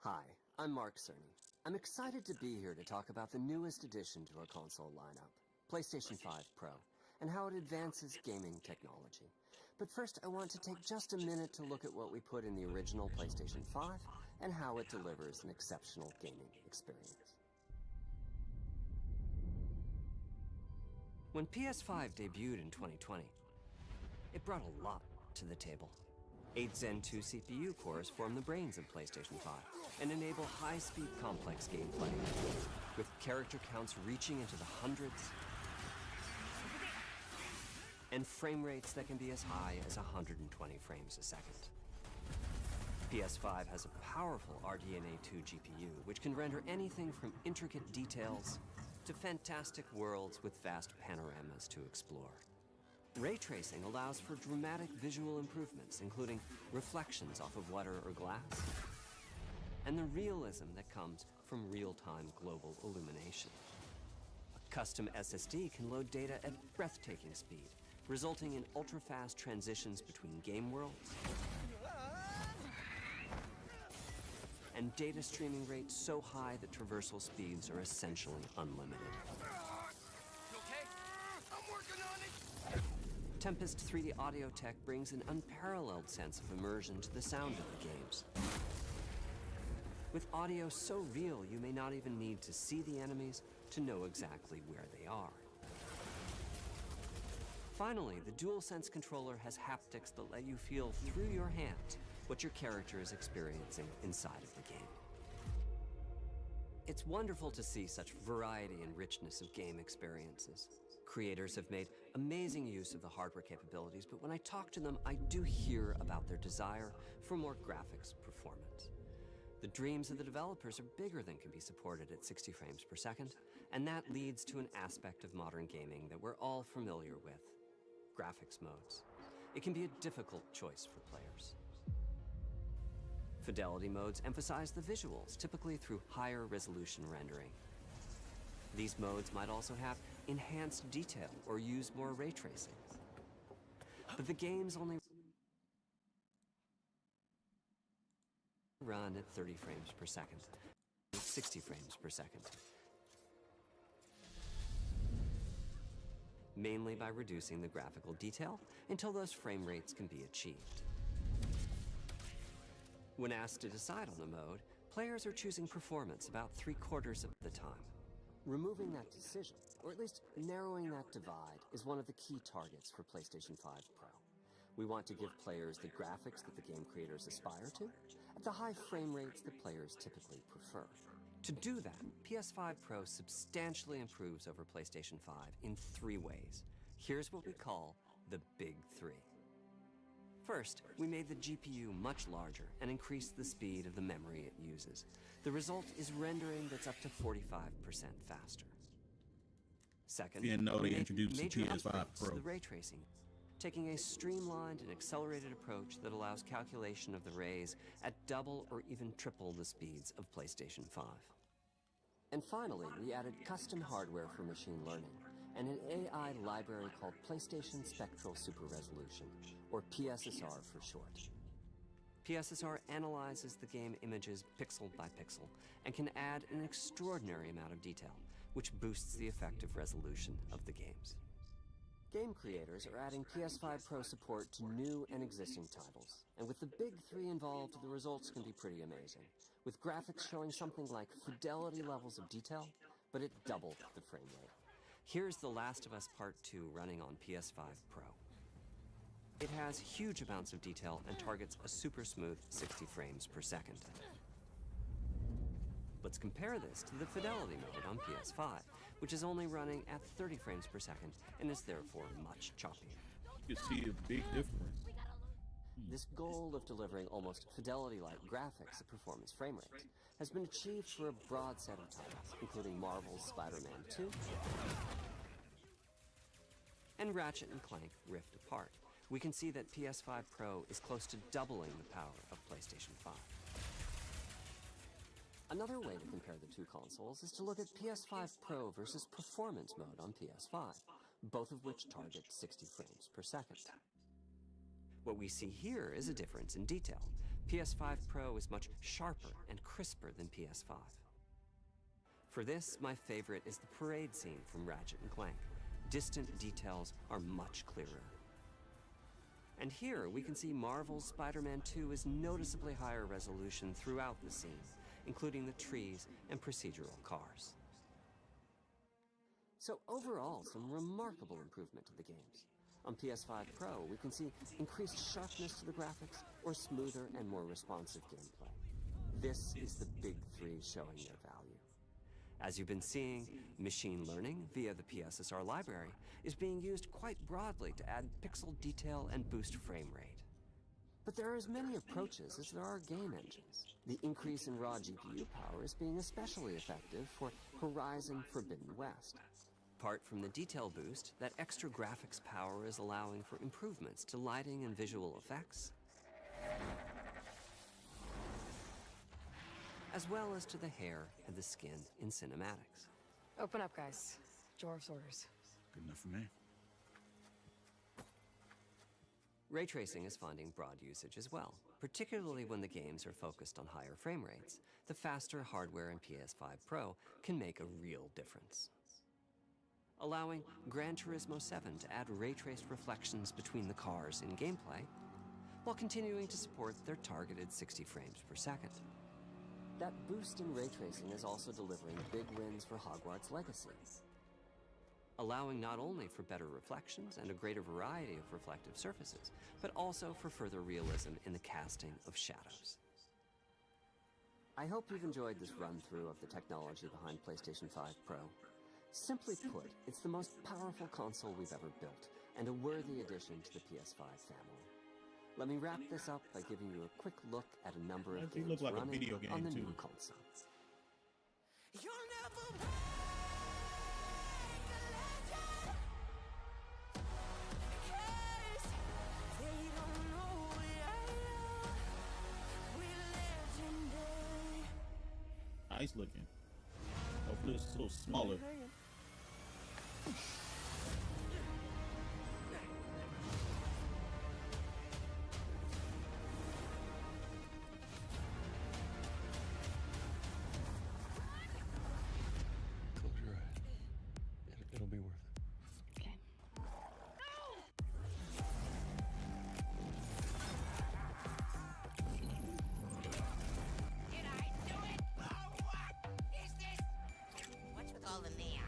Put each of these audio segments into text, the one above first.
Hi, I'm Mark Cerny. I'm excited to be here to talk about the newest addition to our console lineup, PlayStation 5 Pro, and how it advances gaming technology. But first, I want to take just a minute to look at what we put in the original PlayStation 5 and how it delivers an exceptional gaming experience. When PS5 debuted in 2020, it brought a lot to the table. 8 Zen 2 CPU cores form the brains of PlayStation 5 and enable high-speed complex gameplay, with character counts reaching into the hundreds and frame rates that can be as high as 120 frames a second. PS5 has a powerful RDNA 2 GPU, which can render anything from intricate details to fantastic worlds with vast panoramas to explore. Ray tracing allows for dramatic visual improvements, including reflections off of water or glass, and the realism that comes from real-time global illumination. A custom SSD can load data at breathtaking speed, resulting in ultra-fast transitions between game worlds and data streaming rates so high that traversal speeds are essentially unlimited. You okay? I'm working on it! Tempest 3D audio tech brings an unparalleled sense of immersion to the sound of the games. With audio so real, you may not even need to see the enemies to know exactly where they are. Finally, the DualSense controller has haptics that let you feel through your hands what your character is experiencing inside of the game. It's wonderful to see such variety and richness of game experiences. Creators have made amazing use of the hardware capabilities, but when I talk to them, I do hear about their desire for more graphics performance. The dreams of the developers are bigger than can be supported at 60 frames per second, and that leads to an aspect of modern gaming that we're all familiar with: graphics modes. It can be a difficult choice for players. Fidelity modes emphasize the visuals, typically through higher resolution rendering. These modes might also have enhanced detail or use more ray tracing. But the games only run at 30 frames per second, 60 frames per second, mainly by reducing the graphical detail until those frame rates can be achieved. When asked to decide on a mode, players are choosing performance about 3/4 of the time. Removing that decision, or at least narrowing that divide, is one of the key targets for PlayStation 5 Pro. We want to give players the graphics that the game creators aspire to, at the high frame rates that players typically prefer. To do that, PS5 Pro substantially improves over PlayStation 5 in 3 ways. Here's what we call the Big 3. First, we made the GPU much larger and increased the speed of the memory it uses. The result is rendering that's up to 45% faster. Second, Didn't know they introduced the major PS5 upgrades Pro. to the ray tracing, taking a streamlined and accelerated approach that allows calculation of the rays at double or even triple the speeds of PlayStation 5. And finally, we added custom hardware for machine learning and an AI library called PlayStation Spectral Super Resolution, or PSSR for short. PSSR analyzes the game images pixel by pixel and can add an extraordinary amount of detail, which boosts the effective resolution of the games. Game creators are adding PS5 Pro support to new and existing titles, and with the Big 3 involved, the results can be pretty amazing, with graphics showing something like fidelity levels of detail, but at double the frame rate. Here's The Last of Us Part 2 running on PS5 Pro. It has huge amounts of detail and targets a super smooth 60 frames per second. Let's compare this to the Fidelity mode on PS5, which is only running at 30 frames per second and is therefore much choppier. You can see a big difference. This goal of delivering almost fidelity-like graphics at performance frame rates has been achieved for a broad set of titles, including Marvel's Spider-Man 2 and Ratchet & Clank Rift Apart. We can see that PS5 Pro is close to doubling the power of PlayStation 5. Another way to compare the two consoles is to look at PS5 Pro versus Performance mode on PS5, both of which target 60 frames per second. What we see here is a difference in detail. PS5 Pro is much sharper and crisper than PS5. For this, my favorite is the parade scene from Ratchet & Clank. Distant details are much clearer. And here, we can see Marvel's Spider-Man 2 is noticeably higher resolution throughout the scene, including the trees and procedural cars. So overall, some remarkable improvement to the games. On PS5 Pro, we can see increased sharpness to the graphics or smoother and more responsive gameplay. This is the big three showing their value. As you've been seeing, machine learning via the PSSR library is being used quite broadly to add pixel detail and boost frame rate. But there are as many approaches as there are game engines. The increase in raw GPU power is being especially effective for Horizon Forbidden West. Apart from the detail boost, that extra graphics power is allowing for improvements to lighting and visual effects, as well as to the hair and the skin in cinematics. Open up, guys. Jorv's orders. Good enough for me. Ray tracing is finding broad usage as well, particularly when the games are focused on higher frame rates. The faster hardware in PS5 Pro can make a real difference. Allowing Gran Turismo 7 to add ray-traced reflections between the cars in gameplay, while continuing to support their targeted 60 frames per second. That boost in ray tracing is also delivering big wins for Hogwarts Legacy, allowing not only for better reflections and a greater variety of reflective surfaces, but also for further realism in the casting of shadows. I hope you've enjoyed this run-through of the technology behind PlayStation 5 Pro. Simply put, it's the most powerful console we've ever built, and a worthy addition to the PS5 family. Let me wrap this up by giving you a quick look at a number of games look like a running video game on the too. new console. You'll never Nice looking. Hopefully it's a little smaller. close your eyes. It'll be worth it. Okay. Did I do it? Oh, what is this? What's with all the neon?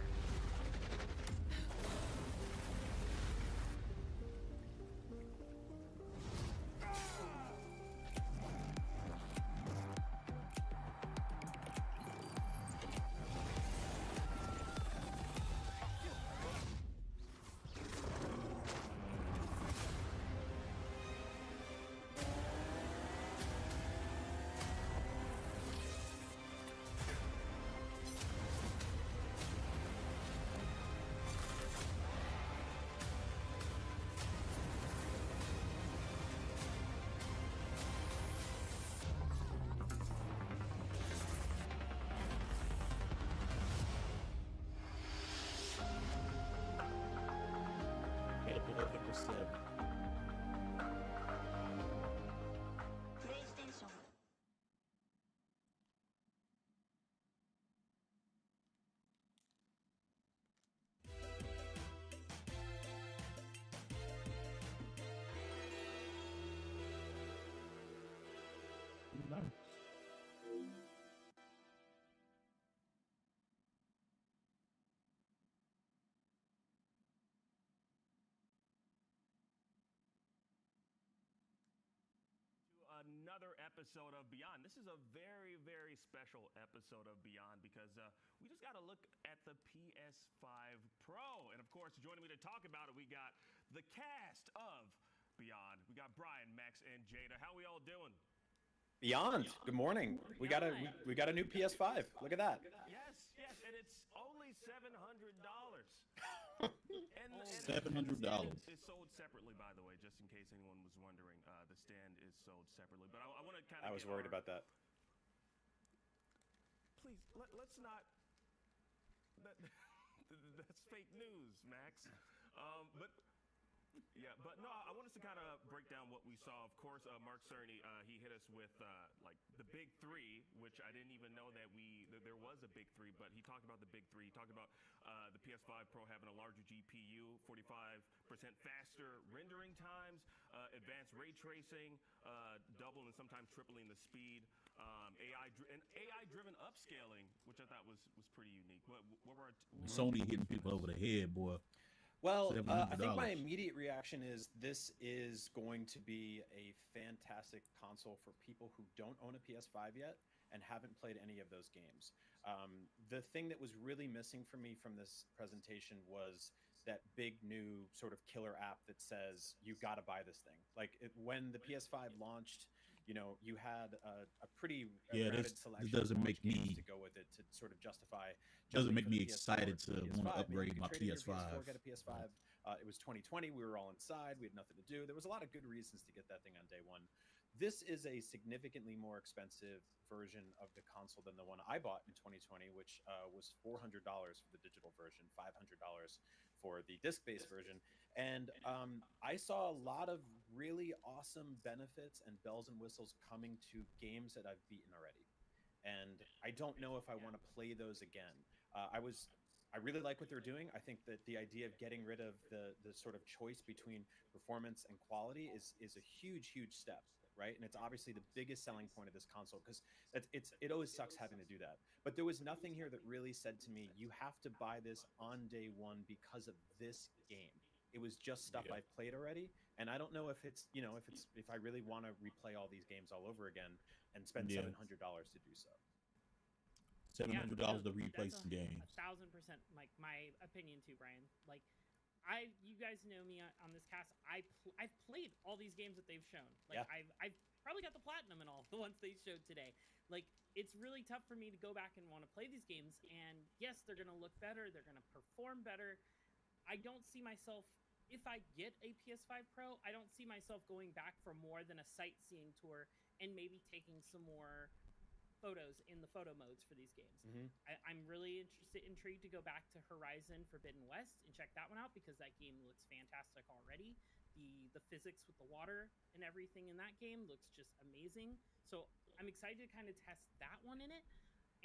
Another episode of Beyond. This is a very, very special episode of Beyond because we just got to look at the PS5 Pro. And of course, joining me to talk about it, we got the cast of Beyond. We got Brian, Max, and Jada. How we all doing? Beyond. Good morning. We got a new PS5. Look at that. Yes, and it's only $700. and $700. It's sold separately, by the way, just in case anyone was wondering. The stand is sold separately, but I want to kind of. I was worried about that. Please, let's not. That's fake news, Max. But Yeah, but no, I want us to kind of break down what we saw. Of course, Mark Cerny, he hit us with like the big three, which I didn't even know that there was a big three, but he talked about the big three. He talked about the PS5 Pro having a larger GPU, 45% faster rendering times, advanced ray tracing, double and sometimes tripling the speed, AI-driven upscaling, which I thought was pretty unique. What were Sony hitting people over the head, boy. Well, I think my $700. immediate reaction is this is going to be a fantastic console for people who don't own a PS5 yet and haven't played any of those games. The thing that was really missing for me from this presentation was that big new sort of killer app that says you got to buy this thing. Like when the PS5 launched, you had a pretty rounded selection doesn't of make games me to go with it to sort of justify. doesn't make jumping me from the PS4 excited to the want to PS5. upgrade You my could trade in your PS5. PS4, get a PS5. It was 2020. We were all inside. We had nothing to do. There was a lot of good reasons to get that thing on day one. This is a significantly more expensive version of the console than the one I bought in 2020, which was $400 for the digital version, $500 for the disc-based version. And I saw a lot of really awesome benefits and bells and whistles coming to games that I've beaten already. And I don't know if I want to play those again. I really like what they're doing. I think that the idea of getting rid of the sort of choice between performance and quality is a huge step, right? And it's obviously the biggest selling point of this console, because it always sucks having to do that. But there was nothing here that really said to me, you have to buy this on day one because of this game. It was just stuff I've played already, and I don't know if it's if I really want to replay all these games all over again and spend $700 to do so. $700 to replace the game. 1,000% like my opinion too, Brian. Like, you guys know me on this cast. I've played all these games that they've shown. Like, I've probably got the platinum in all the ones they showed today. Like, it's really tough for me to go back and want to play these games. And yes, they're gonna look better. They're gonna perform better. I don't see myself, if I get a PS5 Pro, I don't see myself going back for more than a sightseeing tour and maybe taking some more photos in the photo modes for these games. I'm really intrigued to go back to Horizon Forbidden West and check that one out, because that game looks fantastic already. The physics with the water and everything in that game looks just amazing. So I'm excited to kind of test that one in it.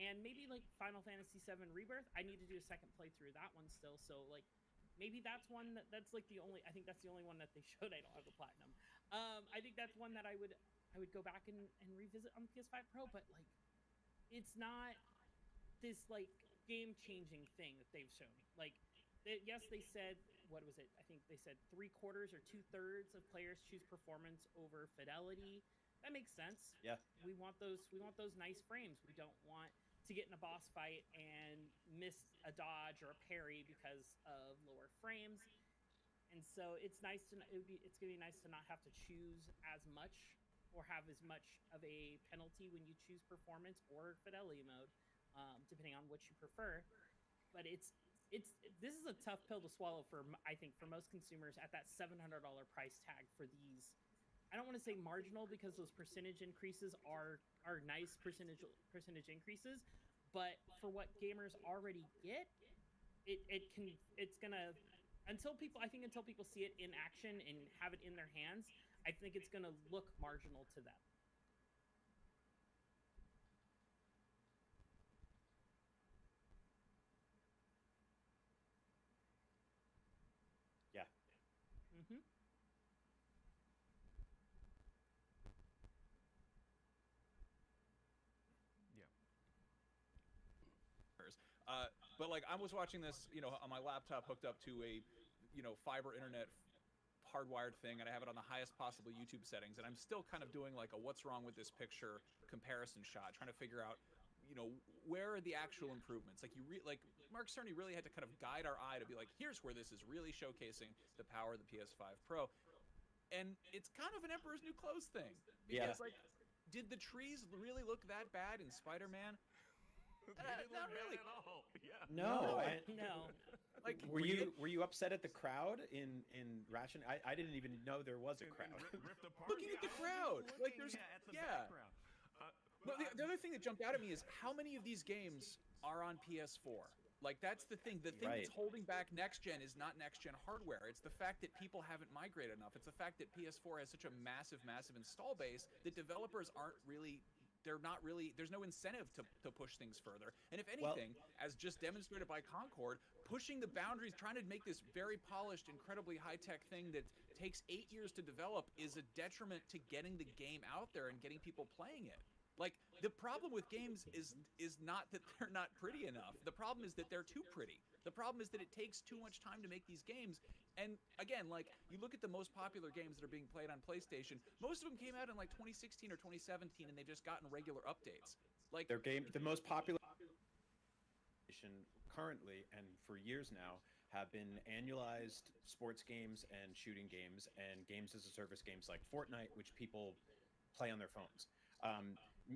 And maybe like Final Fantasy VII Rebirth, I need to do a second playthrough of that one still. So like maybe that's one that's like I think that's the only one that they showed. I don't have the platinum. I think that's one that I would go back and revisit on the PS5 Pro, but like, it's not this like game-changing thing that they've shown. Like, yes, they said, what was it? I think they said 3/4 or 2/3 of players choose performance over fidelity. That makes sense. Yeah. We want those nice frames. We don't want to get in a boss fight and miss a dodge or a parry because of lower frames. And so it's nice to it's gonna be nice to not have to choose as much or have as much of a penalty when you choose performance or fidelity mode, depending on which you prefer. But this is a tough pill to swallow I think for most consumers at that $700 price tag for these. I don't want to say marginal, because those percentage increases are nice percentage increases, but for what gamers already get, it's gonna, until people see it in action and have it in their hands, I think it's going to look marginal to them. Yeah. But like, I was watching this, on my laptop hooked up to a, fiber internet hardwired thing, and I have it on the highest possible YouTube settings, and I'm still kind of doing like a what's wrong with this picture comparison shot, trying to figure out, where are the actual improvements. Like like Mark Cerny really had to kind of guide our eye to be like, here's where this is really showcasing the power of the PS5 Pro. And it's kind of an Emperor's New Clothes thing, because like, did the trees really look that bad in Spider-Man? Not really at all. Yeah. No. No. Like, were you upset at the crowd in Ratchet? I didn't even know there was a crowd. Looking at the crowd, like there's at the background. Well, the other thing that jumped out at me is how many of these games are on PS4. Like, that's the thing. The thing Right. that's holding back next gen is not next gen hardware. It's the fact that people haven't migrated enough. It's the fact that PS4 has such a massive, massive install base that developers aren't really. They're not really. There's no incentive to push things further. And if anything, as just demonstrated by Concord, pushing the boundaries, trying to make this very polished, incredibly high tech thing that takes 8 years to develop is a detriment to getting the game out there and getting people playing it. Like, the problem with games is not that they're not pretty enough. The problem is that they're too pretty. The problem is that it takes too much time to make these games. And again, like, you look at the most popular games that are being played on PlayStation, most of them came out in like 2016 or 2017 and they've just gotten regular updates. Like, The most popular currently and for years now have been annualized sports games and shooting games and games as a service games like Fortnite, which people play on their phones.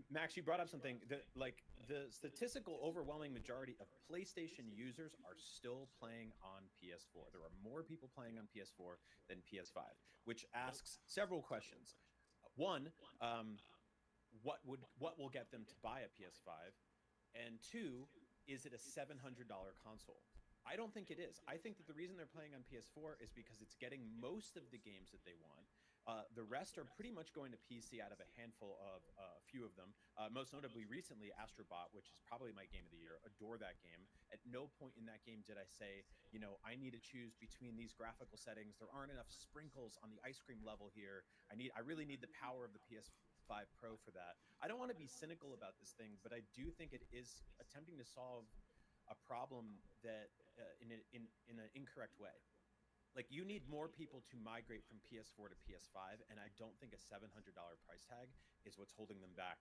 Max, you brought up something that, like, the statistical overwhelming majority of PlayStation users are still playing on PS4. There are more people playing on PS4 than PS5, which asks several questions. One, what will get them to buy a PS5? And two, is it a $700 console? I don't think it is. I think that the reason they're playing on PS4 is because it's getting most of the games that they want. The rest are pretty much going to PC out of a handful of a few of them. Most notably, recently, Astrobot, which is probably my game of the year. Adore that game. At no point in that game did I say, I need to choose between these graphical settings. There aren't enough sprinkles on the ice cream level here. I really need the power of the PS5 Pro for that. I don't want to be cynical about this thing, but I do think it is attempting to solve a problem that in an incorrect way. Like, you need more people to migrate from PS4 to PS5, and I don't think a $700 price tag is what's holding them back.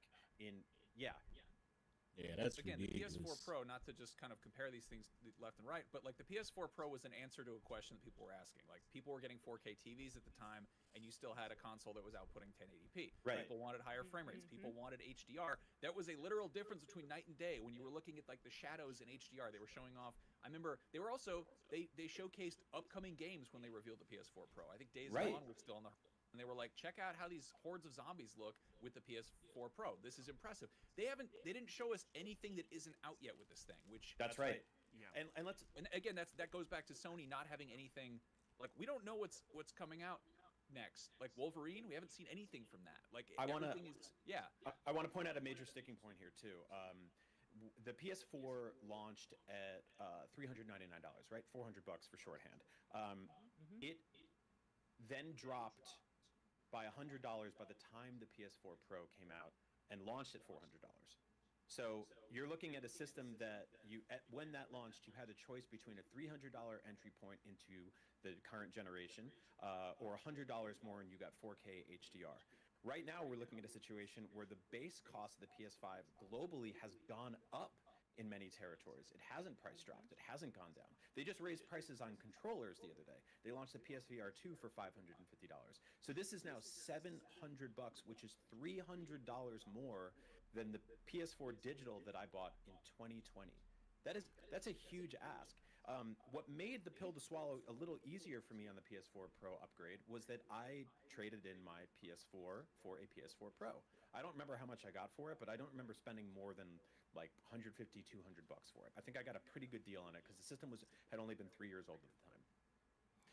Yeah, that's again, ridiculous. the PS4 Pro, not to just kind of compare these things left and right, but like the PS4 Pro was an answer to a question that people were asking. Like, people were getting 4K TVs at the time, and you still had a console that was outputting 1080p. Right. People wanted higher frame rates. People wanted HDR. That was a literal difference between night and day when you were looking at like the shadows in HDR. They were showing off. I remember they were also they showcased upcoming games when they revealed the PS4 Pro. I think Days Gone was still on the. And they were like, check out how these hordes of zombies look with the PS4 Pro. This is impressive. They didn't show us anything that isn't out yet with this thing, which That's right. Yeah. And again, that goes back to Sony not having anything. Like, we don't know what's coming out next. Like Wolverine, we haven't seen anything from that. Like, I want to point out a major sticking point here too. The PS4 launched at $399, right? $400 for shorthand. It then dropped by $100 by the time the PS4 Pro came out and launched at $400. So you're looking at a system that when that launched, you had a choice between a $300 entry point into the current generation or $100 more and you got 4K HDR. Right now, we're looking at a situation where the base cost of the PS5 globally has gone up in many territories. It hasn't price dropped. It hasn't gone down. They just raised prices on controllers the other day. They launched the PSVR 2 for $550. So this is now $700, which is $300 more than the PS4 digital that I bought in 2020. That's a huge ask. What made the pill to swallow a little easier for me on the PS4 Pro upgrade was that I traded in my PS4 for a PS4 Pro. I don't remember how much I got for it, but I don't remember spending more than like $150, $200 for it. I think I got a pretty good deal on it because the system had only been 3 years old at the time.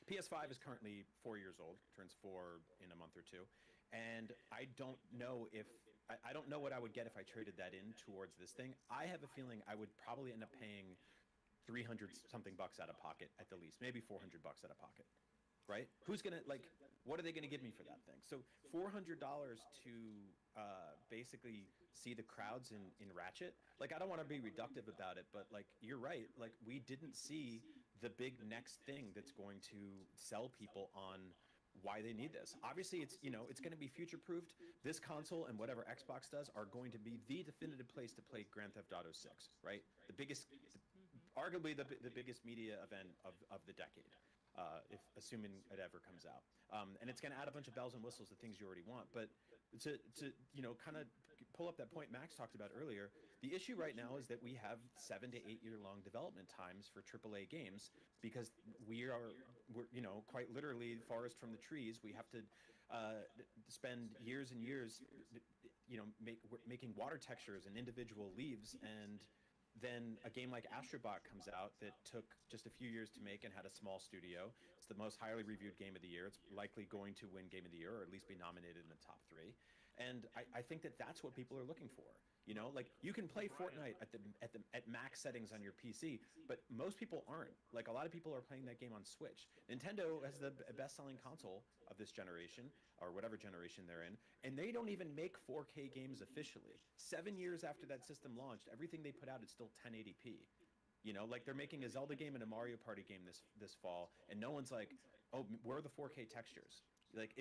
PS5 is currently 4 years old, turns 4 in a month or two, and I don't know what I would get if I traded that in towards this thing. I have a feeling I would probably end up paying 300 something bucks out of pocket at the least, maybe 400 bucks out of pocket, right? Who's gonna, like, what are they gonna give me for that thing? So $400 to basically see the crowds in Ratchet. Like, I don't want to be reductive about it, but like, you're right. Like, we didn't see the big next thing that's going to sell people on why they need this. Obviously, it's going to be future-proofed. This console and whatever Xbox does are going to be the definitive place to play Grand Theft Auto 6, right? Arguably the biggest media event of the decade, if assuming it ever comes out. And it's going to add a bunch of bells and whistles, the things you already want. But to kind of pull up that point Max talked about earlier, the issue right now is that we have 7 to 8 year long development times for AAA games because we're quite literally forest from the trees. We have to spend years and years, making water textures and individual leaves, and then a game like Astrobot comes out that took just a few years to make and had a small studio. It's the most highly reviewed game of the year. It's likely going to win Game of the Year, or at least be nominated in the top 3. And I think that that's what people are looking for. You know, like, you can play Fortnite at max settings on your PC, but most people aren't. Like, a lot of people are playing that game on Switch. Nintendo has the best-selling console of this generation, or whatever generation they're in, and they don't even make 4K games officially. 7 years after that system launched, everything they put out is still 1080p. You know, like, they're making a Zelda game and a Mario Party game this fall, and no one's like, oh, where are the 4K textures? Like,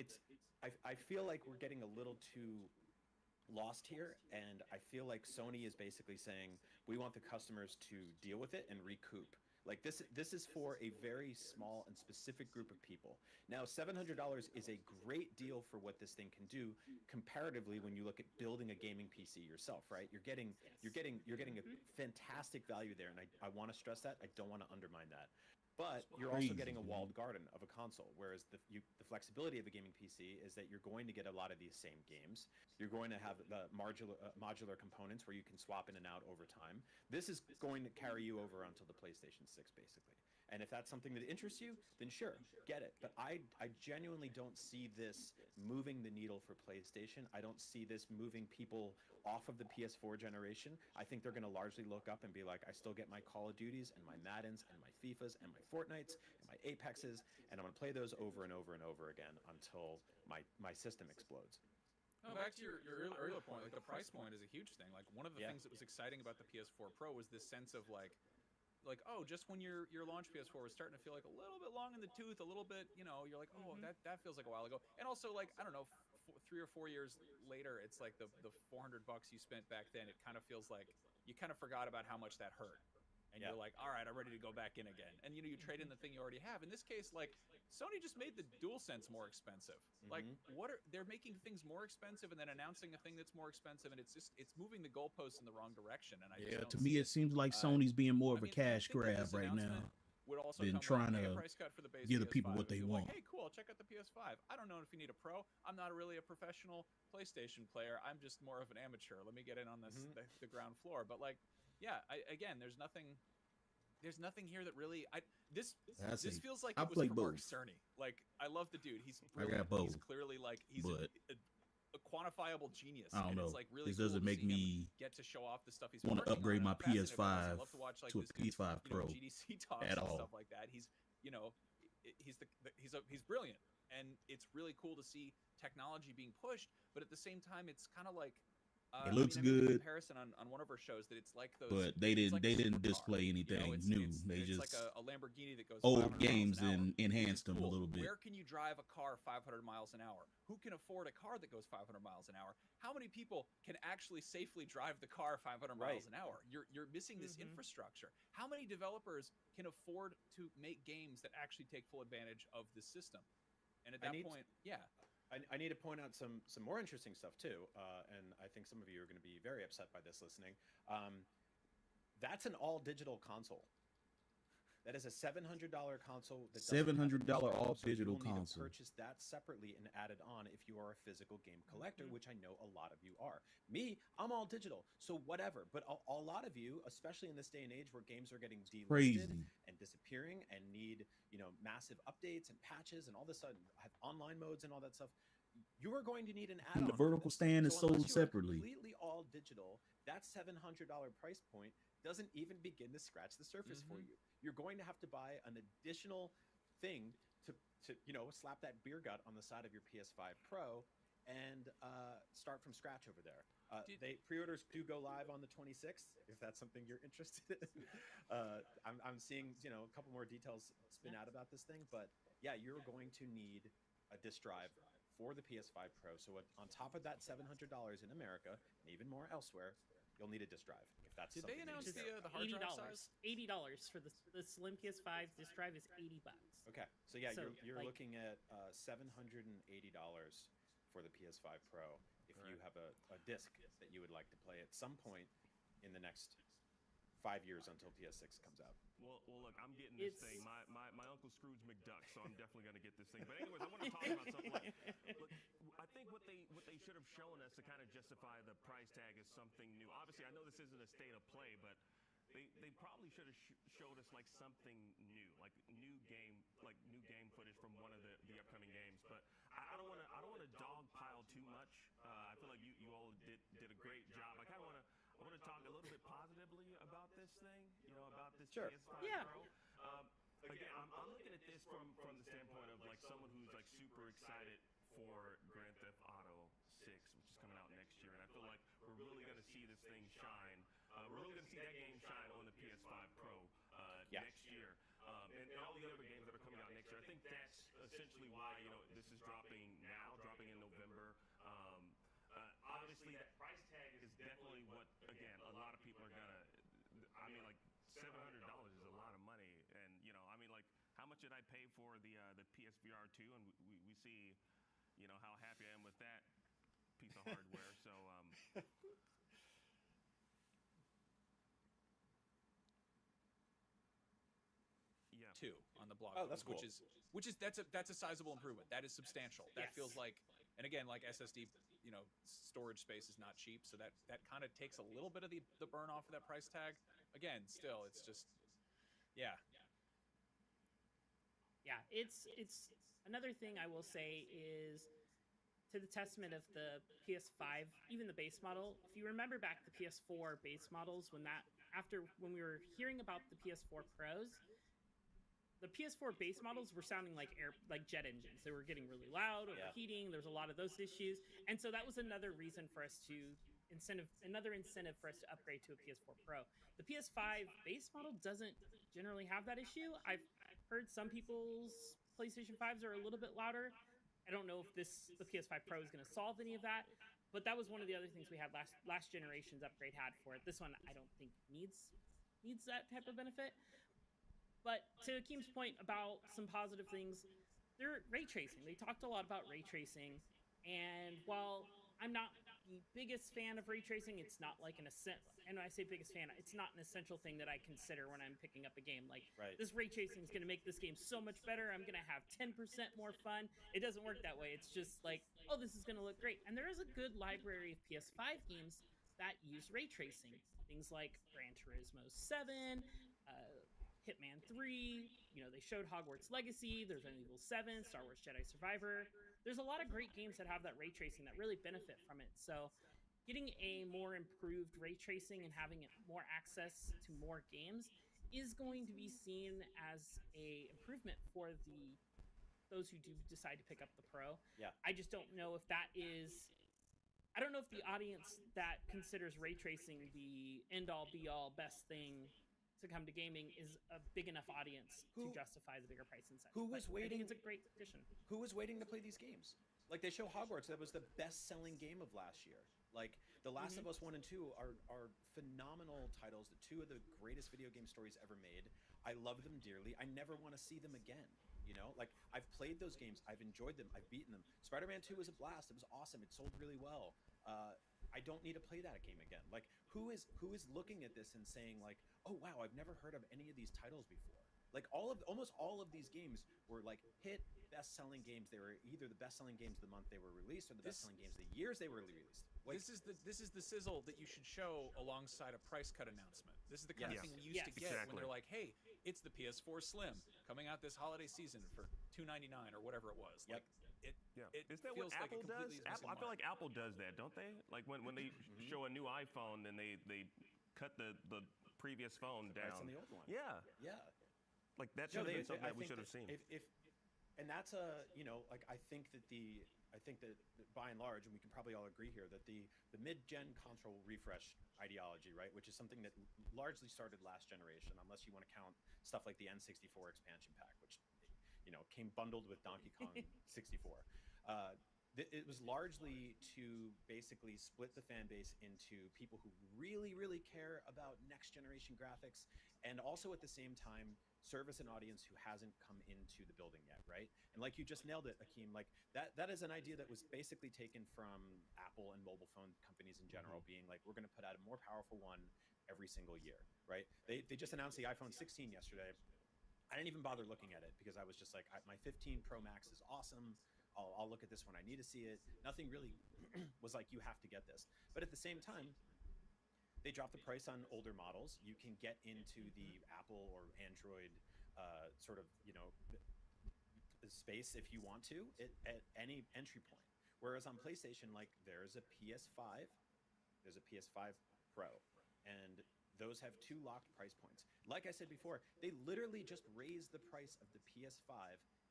I feel like we're getting a little too lost here, and I feel like Sony is basically saying, we want the customers to deal with it and recoup. Like, this is for a very small and specific group of people. Now, $700 is a great deal for what this thing can do comparatively when you look at building a gaming PC yourself, right? You're getting a fantastic value there, and I want to stress that. I don't want to undermine that. But you're also getting a walled garden of a console, whereas the flexibility of a gaming PC is that you're going to get a lot of these same games. You're going to have the modular components where you can swap in and out over time. This is going to carry you over until the PlayStation 6, basically. And if that's something that interests you, then sure, get it. But I genuinely don't see this moving the needle for PlayStation. I don't see this moving people off of the PS4 generation. I think they're going to largely look up and be like, I still get my Call of Duties and my Maddens and my FIFAs and my Fortnites and my Apexes, and I'm going to play those over and over and over again until my system explodes. Oh, back to your earlier point, like, the price point is a huge thing. Like, one of the things that was exciting about the PS4 Pro was this sense of like, oh, just when your launch PS4 was starting to feel like a little bit long in the tooth, a little bit, you know, you're like, oh, that feels like a while ago. And also, like, I don't know, 3 or 4 years later, it's like the $400 you spent back then, it kind of feels like you kind of forgot about how much that hurt. And you're like, all right, I'm ready to go back in again. And, you know, you trade in the thing you already have. In this case, like, Sony just made the DualSense more expensive. Like, they're making things more expensive and then announcing a thing that's more expensive, and it's moving the goalposts in the wrong direction. And to me, it seems like Sony's being more of a cash grab right now. Would also been come trying with, to a price cut for the base give the PS5. people what they You're want. Like, hey, cool, I'll check out the PS5. I don't know if you need a pro. I'm not really a professional PlayStation player. I'm just more of an amateur. Let me get in on this the ground floor. But, like, yeah, again, there's nothing here that really this feels like it was for Mark Cerny. Like, I love the dude. He's brilliant. I got both. He's clearly like he's a quantifiable genius. I don't know. It's like really this doesn't cool make me get to show off the stuff he's want to upgrade my PS5 I love to watch, like, to a PS5 Pro GDC talks at and all. stuff like that. He's, you know, he's brilliant, and it's really cool to see technology being pushed. But at the same time, it's kind of like it looks I made a good. comparison on one of our shows that it's like those. But they didn't like display anything new. They it's just like a Lamborghini that goes old 500 games miles an hour. and enhanced them Cool. a little bit. Where can you drive a car 500 miles an hour? Who can afford a car that goes 500 miles an hour? How many people can actually safely drive the car 500 miles an hour? You're missing this infrastructure. How many developers can afford to make games that actually take full advantage of this system? And at that point, I need to point out some more interesting stuff too, and I think some of you are going to be very upset by this listening. That's an all-digital console. That is a $700 console. That $700 all-digital console. console. Need to purchase that separately and add it on if you are a physical game collector, which I know a lot of you are. Me, I'm all digital, so whatever. But a lot of you, especially in this day and age where games are getting delisted and disappearing and need, you know, massive updates and patches and all this stuff, have online modes and all that stuff, you are going to need an add-on. The vertical stand is sold separately. Completely all digital. That $700 price point doesn't even begin to scratch the surface for you. You're going to have to buy an additional thing to you know, slap that beer gut on the side of your PS5 Pro and start from scratch over there. Pre-orders do go live on the 26th, if that's something you're interested in. I'm seeing, you know, a couple more details spin out about this thing, but yeah, you're going to need a disk drive for the PS5 Pro. So on top of that $700 in America, and even more elsewhere, you'll need a disk drive. If that's Did they announce the hard $80 drive size? $80 for the slim PS5 disk drive is $80. Okay, so yeah, So, you're like, looking at $780 for the PS5 Pro if you have a disc that you would like to play at some point in the next 5 years until PS6 comes out. Well, look, I'm getting this thing. My Uncle Scrooge McDuck, so I'm definitely going to get this thing. But anyways, I want to talk about something like, look, I think what they should have shown us to kind of justify the price tag is something new. Obviously, I know this isn't a state of play, but they probably should have showed us like something new, like new game footage from one of the upcoming games. But I don't want to dogpile too much. I feel like you all did a great job. I kind of want to talk a little bit positively about this thing, about this Sure. PS5 Yeah. Pro. Again, I'm looking at this from the standpoint of like someone who's like super excited for Grand Theft Auto 6, which is coming out next year, and I feel like we're really going to see this thing shine. We're really going to see that game shine on the PS5 Pro next year, and all the other games that are coming out next year. I think that's essentially why this is dropping in November. Obviously, that price tag is definitely what again a lot of people are gonna. I mean, like $700 is a lot of money, and I mean, like how much did I pay for the PSVR 2? And we see, how happy I am with that piece of hardware. So yeah. 2 on the blog. Oh, that's cool. Which is that's a sizable improvement. That is substantial. That feels like, and again, like SSD, storage space is not cheap, so that kind of takes a little bit of the burn off of that price tag. Again, still, it's just, yeah. Yeah, it's another thing I will say is to the testament of the PS5, even the base model. If you remember back the PS4 base models, when we were hearing about the PS4 Pros, the PS4 base models were sounding like jet engines. They were getting really loud, overheating. There's a lot of those issues, and so that was another reason for us to another incentive for us to upgrade to a PS4 Pro. The PS5 base model doesn't generally have that issue. I've heard some people's PlayStation 5s are a little bit louder. I don't know if the PS5 Pro is going to solve any of that, but that was one of the other things we had last generation's upgrade had for it. This one I don't think needs that type of benefit. But to Akeem's point about some positive things, they're ray tracing. They talked a lot about ray tracing, and while I'm not the biggest fan of ray tracing, it's not like and when I say biggest fan, it's not an essential thing that I consider when I'm picking up a game. Like, this ray tracing is going to make this game so much better. I'm going to have 10% more fun. It doesn't work that way. It's just like, oh, this is going to look great. And there is a good library of PS5 games that use ray tracing. Things like Gran Turismo 7, Hitman 3, they showed Hogwarts Legacy, there's Resident Evil 7, Star Wars Jedi Survivor. There's a lot of great games that have that ray tracing that really benefit from it. So getting a more improved ray tracing and having more access to more games is going to be seen as a improvement for those who do decide to pick up the Pro. Yeah. I just don't know if that is... I don't know if the audience that considers ray tracing the end-all, be-all, best thing to come to gaming is a big enough audience to justify the bigger price and such. Who was waiting? I think it's a great addition. Who was waiting to play these games? Like, they show Hogwarts. That was the best-selling game of last year. Like, The Last of Us 1 and 2 are phenomenal titles. The 2 of the greatest video game stories ever made. I love them dearly. I never want to see them again. Like, I've played those games. I've enjoyed them. I've beaten them. Spider-Man 2 was a blast. It was awesome. It sold really well. I don't need to play that game again. Like, who is looking at this and saying, like, oh wow, I've never heard of any of these titles before? Like, almost all of these games were like hit best-selling games. They were either the best-selling games of the month they were released or the best-selling games of the years they were released. Like, this is the sizzle that you should show alongside a price cut announcement. This is the kind of thing we used to get when they're like, hey, it's the PS4 Slim coming out this holiday season for $299 or whatever it was. Yep. Like, Is that what Apple does? I feel like Apple does that, don't they? Like when they show a new iPhone, then they cut the previous phone down. Price on the old one. Yeah. Like that should have been something that we should have seen. And that's like I think that by and large, and we can probably all agree here, that the mid-gen console refresh ideology, right, which is something that largely started last generation, unless you want to count stuff like the N64 expansion pack, which came bundled with Donkey Kong 64. It was largely to basically split the fan base into people who really, really care about next generation graphics, and also at the same time service an audience who hasn't come into the building yet, right? And like you just nailed it, Akeem, like that is an idea that was basically taken from Apple and mobile phone companies in general, being like, we're going to put out a more powerful one every single year, right? They just announced the iPhone 16 yesterday. I didn't even bother looking at it because I was just like, my 15 Pro Max is awesome. I'll look at this when I need to see it. Nothing really was like, you have to get this. But at the same time, they drop the price on older models. You can get into the Apple or Android sort of space if you want to at any entry point. Whereas on PlayStation, like there's a PS5, there's a PS5 Pro, and those have 2 locked price points. Like I said before, they literally just raised the price of the PS5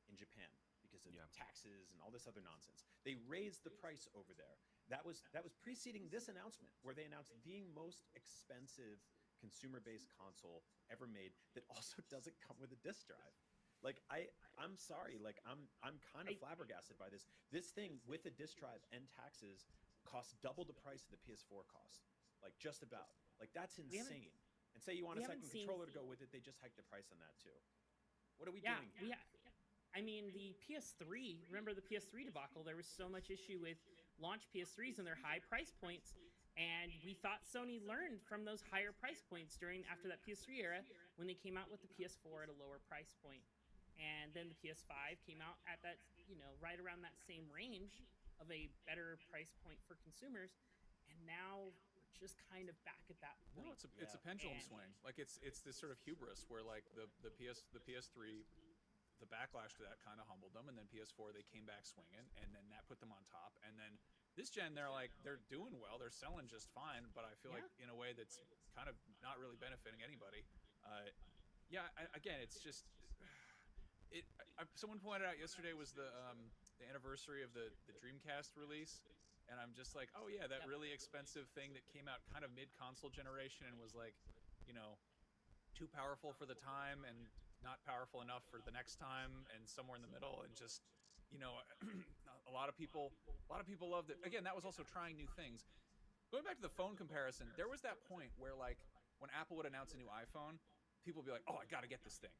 in Japan because of taxes and all this other nonsense. They raised the price over there. That was preceding this announcement, where they announced the most expensive consumer-based console ever made that also doesn't come with a disc drive. Like I'm sorry, like I'm kind of flabbergasted by this. This thing with a disc drive and taxes costs double the price of the PS4 cost. Like just about. Like that's insane. And say you want a second controller to go with it, they just hiked the price on that too. What are we doing here? I mean, the PS3, remember the PS3 debacle? There was so much issue with launch PS3s and their high price points. And we thought Sony learned from those higher price points after that PS3 era when they came out with the PS4 at a lower price point. And then the PS5 came out at that, right around that same range of a better price point for consumers. And now we're just kind of back at that point. No, it's a pendulum swing. Like it's this sort of hubris where like the PS3, the backlash to that kind of humbled them, and then PS4 they came back swinging, and then that put them on top. And then this gen they're doing well, they're selling just fine, but I feel like in a way that's kind of not really benefiting anybody. Again, it's just. Someone pointed out yesterday was the anniversary of the Dreamcast release, and I'm just like, oh yeah, that really expensive thing that came out kind of mid-console generation and was like, too powerful for the time and not powerful enough for the next time, and somewhere in the middle, and just a lot of people loved it. Again, that was also trying new things. Going back to the phone comparison, there was that point where like when Apple would announce a new iPhone, people would be like, oh, I gotta get this thing.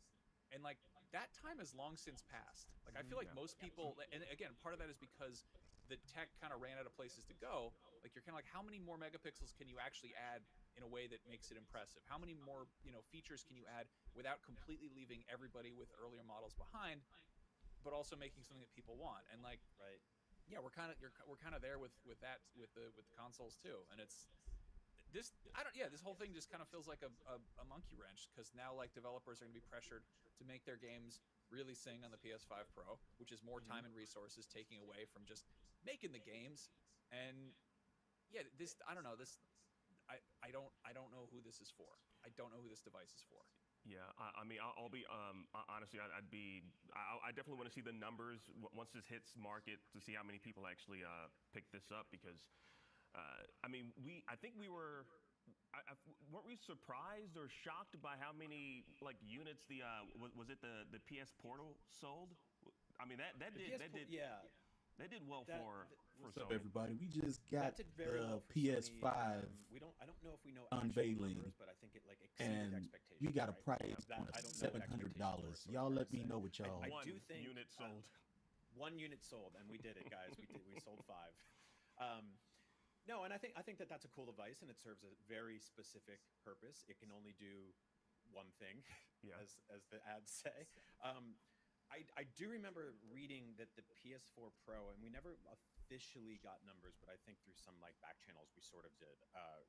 And like that time has long since passed. Like I feel like most people, and again, part of that is because the tech kind of ran out of places to go. Like you're kind of like, how many more megapixels can you actually add in a way that makes it impressive? How many more features can you add without completely leaving everybody with earlier models behind, but also making something that people want? And like, we're kind of there with that with the consoles too. And it's this whole thing just kind of feels like a monkey wrench, because now like developers are going to be pressured to make their games really sing on the PS5 Pro, which is more time and resources taking away from just making the games. And I don't know who this is for. I don't know who this device is for. Yeah, I mean, I'll be honestly, I definitely want to see the numbers once this hits market to see how many people actually pick this up, because I think we were. Weren't we surprised or shocked by how many like units the was it the PS Portal sold? I mean that did well for What's Sony. up, everybody? We just got That did very well for PS5 Sony. I don't know if we know actual unveiling, numbers, but I think it like exceeded and expectations. we got a right? price That- point I of don't know what $700. expectations were, so Y'all it's let me hard to know say. what y'all. I One do think unit sold. 1 unit sold, and we did it, guys. We sold 5. No, and I think that that's a cool device, and it serves a very specific purpose. It can only do one thing, as the ads say. I do remember reading that the PS4 Pro, and we never officially got numbers, but I think through some like back channels we sort of did,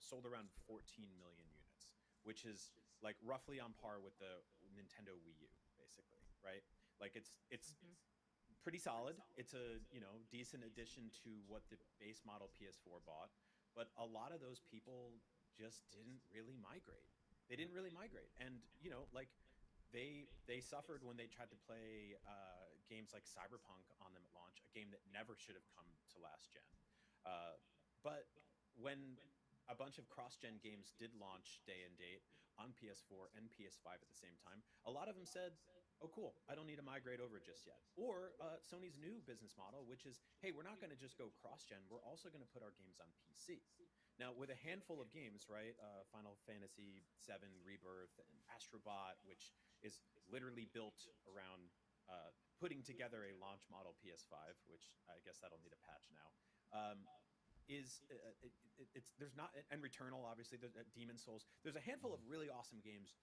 sold around 14 million units, which is like roughly on par with the Nintendo Wii U, basically, right? Like it's pretty solid. It's a decent addition to what the base model PS4 bought, but a lot of those people just didn't really migrate. They didn't really migrate, and like they suffered when they tried to play games like Cyberpunk on them at launch, a game that never should have come to last gen. But when a bunch of cross-gen games did launch day and date on PS4 and PS5 at the same time, a lot of them said, oh cool, I don't need to migrate over just yet. Or Sony's new business model, which is, hey, we're not going to just go cross-gen, we're also going to put our games on PC. Now, with a handful of games, right, Final Fantasy VII Rebirth and Astrobot, which is literally built around putting together a launch model PS5, which I guess that'll need a patch now, there's not, and Returnal, obviously, Demon Souls, there's a handful of really awesome games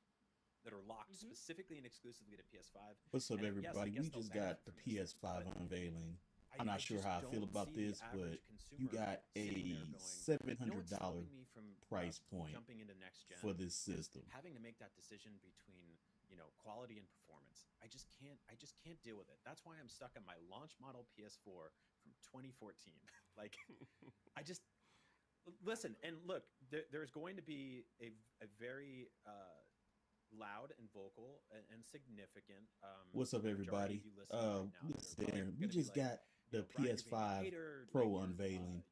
that are locked specifically and exclusively to PS5. What's up, And yes, I everybody? guess We they'll just got benefit the from this, PS5 but unveiling. I'm not sure how I feel about this, but you got a $700 price point for this system. Having to make that decision between, you know, quality and performance. I just can't deal with it. That's why I'm stuck on my launch model PS4 from 2014. Like, I just listen and look. There's going to be a very loud and vocal and significant. What's up, everybody? Listen, we just got the PS5 Pro unveiling,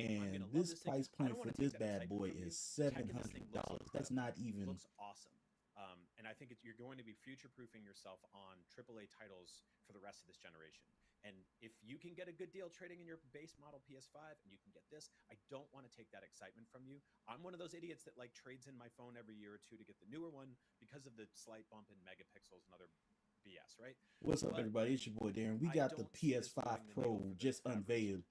and this price point for this bad boy is $700. That's not even. Looks awesome, and I think you're going to be future-proofing yourself on AAA titles for the rest of this generation. And if you can get a good deal trading in your base model PS5, and you can get this, I don't want to take that excitement from you. I'm one of those idiots that like trades in my phone every year or two to get the newer one because of the slight bump in megapixels and other BS, right? What's up, everybody? It's your boy Darren. We got the PS5 Pro just unveiled.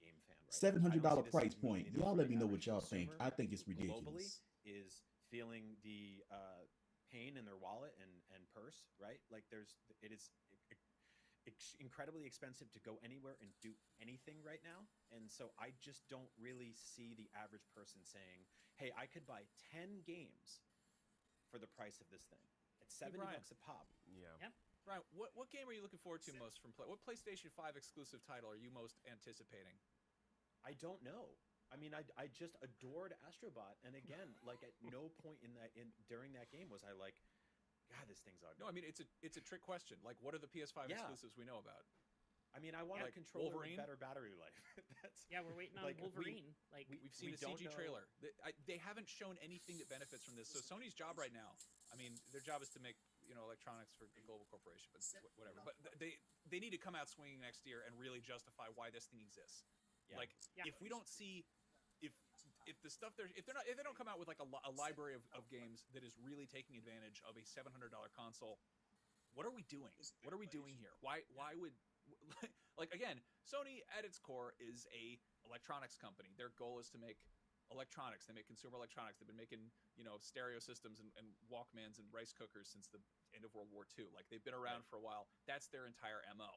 $700 price point. Y'all let me know what y'all think. I think it's ridiculous. Globally is feeling the pain in their wallet and purse, right? Like it is incredibly expensive to go anywhere and do anything right now. And so I just don't really see the average person saying, hey, I could buy 10 games for the price of this thing. It's $70 a pop. Yeah. Yep. Ryan, what game are you looking forward to most from what PlayStation 5 exclusive title are you most anticipating? I don't know. I mean, I just adored Astrobot, and again, like at no point during that game was I like, God, this thing's ugly. No, I mean it's a trick question. Like, what are the PS5 exclusives we know about? I mean, I want a controller with better battery life. We're waiting on Wolverine. We've seen the CG trailer. They haven't shown anything that benefits from this. So Sony's job right now, I mean, their job is to make electronics for a global corporation, but whatever. But they need to come out swinging next year and really justify why this thing exists. Yeah. If we don't see if the stuff if they don't come out with like a library of games that is really taking advantage of a $700 console, what are we doing? What are we doing here? Why would again, Sony at its core is a electronics company. Their goal is to make electronics. They make consumer electronics. They've been making stereo systems and Walkmans and rice cookers since the end of World War II. Like, they've been around for a while. That's their entire MO.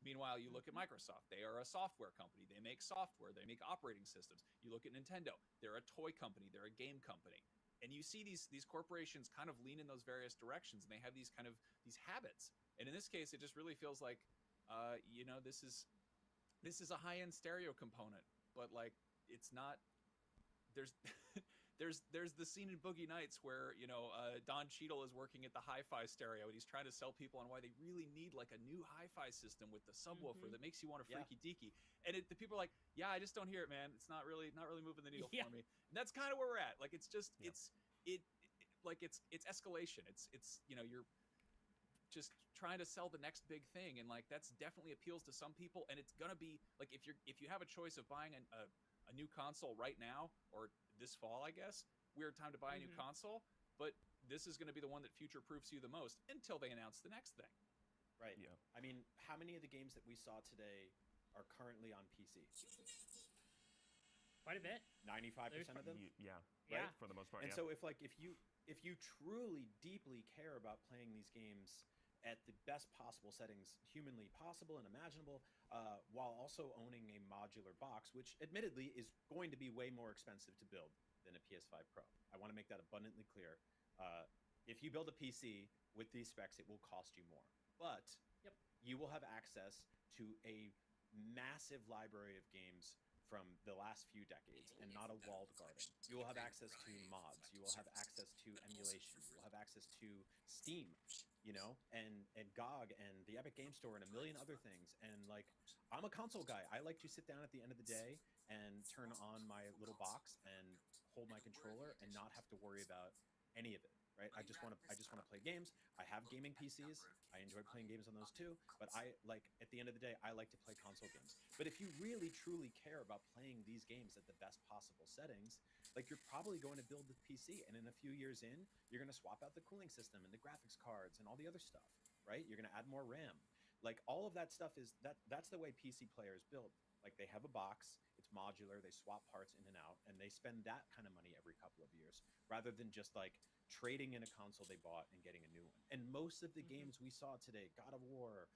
Meanwhile, you look at Microsoft. They are a software company. They make software. They make operating systems. You look at Nintendo. They're a toy company. They're a game company. And you see these corporations kind of lean in those various directions, and they have these habits. And in this case, it just really feels like, this is a high-end stereo component, but like it's not. There's the scene in Boogie Nights where Don Cheadle is working at the hi-fi stereo and he's trying to sell people on why they really need like a new hi-fi system with the subwoofer that makes you want to freaky deaky. And the people are like, yeah, I just don't hear it, man. It's not really moving the needle for me. And that's kind of where we're at. Like, it's just it's escalation. It's you're just trying to sell the next big thing, and like that's definitely appeals to some people. And it's gonna be like if you have a choice of buying a new console right now or this fall, I guess, weird time to buy a new console, but this is going to be the one that future-proofs you the most until they announce the next thing. Right. Yeah. I mean, how many of the games that we saw today are currently on PC? Quite a bit. 95% of them? Yeah. Right? For the most part, and so if you truly, deeply care about playing these games at the best possible settings humanly possible and imaginable, while also owning a modular box, which admittedly is going to be way more expensive to build than a PS5 Pro. I want to make that abundantly clear. If you build a PC with these specs, it will cost you more. But you will have access to a massive library of games from the last few decades and not a walled garden. You will have access to mods. You will have access to emulation. You will have access to Steam, and GOG and the Epic Game Store and a million other things. And like, I'm a console guy. I like to sit down at the end of the day and turn on my little box and hold my controller and not have to worry about any of it. Right? I just want to play games. I have gaming PCs. I enjoy playing games on those too. But at the end of the day, I like to play console games. But if you really truly care about playing these games at the best possible settings, like, you're probably going to build the PC, and in a few years in, you're going to swap out the cooling system and the graphics cards and all the other stuff. Right? You're going to add more RAM. Like, all of that stuff that's the way PC players build. Like, they have a box, it's modular, they swap parts in and out, and they spend that kind of money every couple of years, rather than just like trading in a console they bought and getting a new one. And most of the games we saw today, God of War,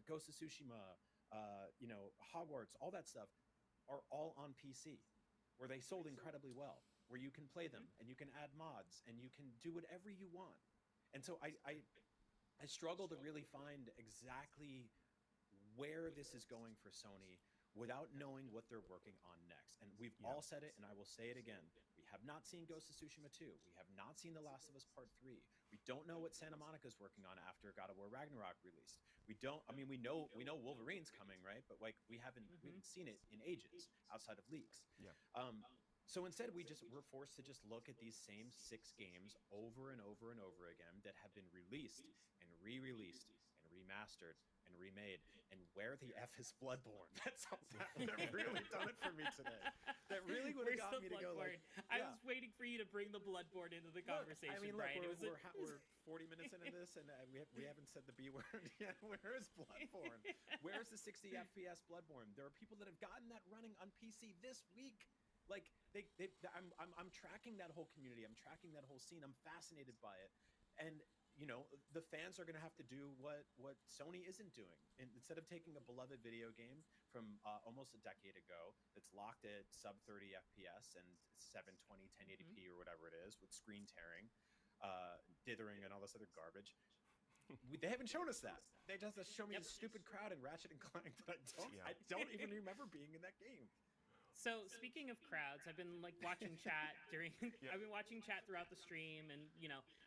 Ghost of Tsushima, Hogwarts, all that stuff are all on PC, where they sold incredibly well, where you can play them and you can add mods and you can do whatever you want. And so I struggle to really find exactly where this is going for Sony without knowing what they're working on next. And we've all said it, and I will say it again. We have not seen Ghost of Tsushima 2. We have not seen The Last of Us Part 3. We don't know what Santa Monica's working on after God of War Ragnarok released. We know Wolverine's coming, right? But like we haven't seen it in ages outside of leaks. Yeah. So instead we're forced to just look at these same 6 games over and over and over again that have been released and re-released and remastered and remade. And where the F is Bloodborne? That really done it for me today. That really would have got me to go like, I was waiting for you to bring the Bloodborne into the conversation, Brian. We're 40 minutes into this, and we haven't said the B word yet. Where is Bloodborne? Where's the 60 FPS Bloodborne? There are people that have gotten that running on PC this week. Like I'm tracking that whole community. I'm tracking that whole scene. I'm fascinated by it, and the fans are going to have to do what Sony isn't doing. And instead of taking a beloved video game from almost a decade ago that's locked at sub 30 FPS and 720 1080p or whatever it is with screen tearing, dithering and all this other garbage. They haven't shown us that. They just show me a stupid crowd in Ratchet and Clank that I don't even remember being in that game. So speaking of crowds, I've been watching chat during. I've been watching chat throughout the stream, and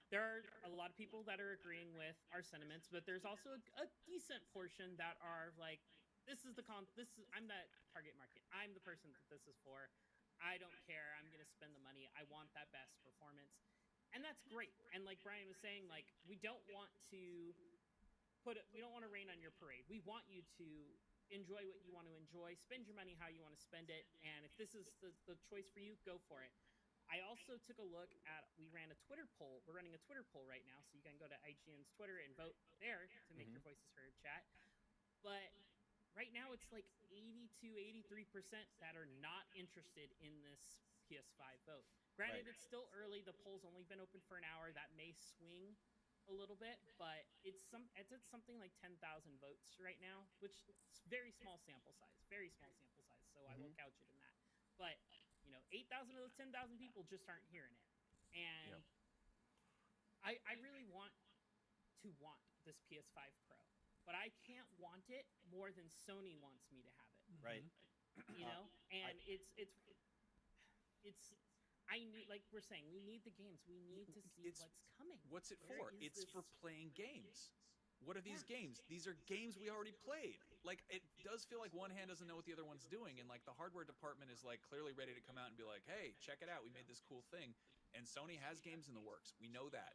there are a lot of people that are agreeing with our sentiments, but there's also a decent portion that are like, I'm that target market. I'm the person that this is for. I don't care. I'm gonna spend the money. I want that best performance, and that's great. And like Brian was saying, like we don't want to rain on your parade. We want you to enjoy what you want to enjoy, spend your money how you want to spend it, and if this is the choice for you, go for it. I also took a look at, we ran a Twitter poll. We're running a Twitter poll right now, so you can go to IGN's Twitter and vote there to make your voices heard, chat. But right now it's like 82-83% that are not interested in this PS5 vote. Granted, It's still early. The poll's only been open for an hour. That may swing a little bit, but it's at something like 10,000 votes right now, which is very small sample size, so I won't couch it in that. But 8,000 of those 10,000 people just aren't hearing it, and I really want this PS5 Pro, but I can't want it more than Sony wants me to have it, right? And it's I need, like we're saying, we need the games. We need to see what's coming. What's it for? It's for playing games. What are these games? These are games we already played. Like, it does feel like one hand doesn't know what the other one's doing, and like the hardware department is like clearly ready to come out and be like, hey, check it out, we made this cool thing. And Sony has games in the works. We know that.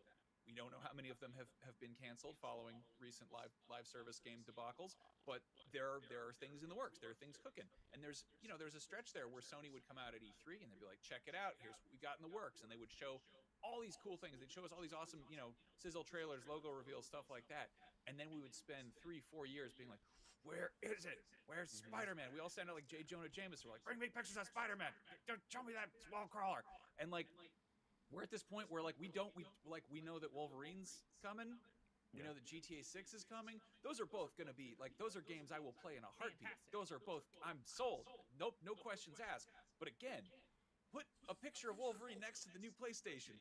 We don't know how many of them have been canceled following recent live service game debacles, but there are things in the works. There are things cooking, and there's a stretch there where Sony would come out at E3 and they'd be like, check it out, here's what we got in the works, and they would show all these cool things. They'd show us all these awesome sizzle trailers, logo reveals, stuff like that, and then we would spend 3-4 years being like, where is it? Where's Spider-Man? We all sounded like J. Jonah Jameson. We're like, bring me pictures of Spider-Man. Show me that wall crawler. And like, we're at this point where like we know that Wolverine's coming. We know that GTA 6 is coming. Those are both going to be like, those are games I will play in a heartbeat. Fantastic. Those are both, I'm sold. Nope, no questions asked. But again, put a picture of Wolverine next to the new PlayStation.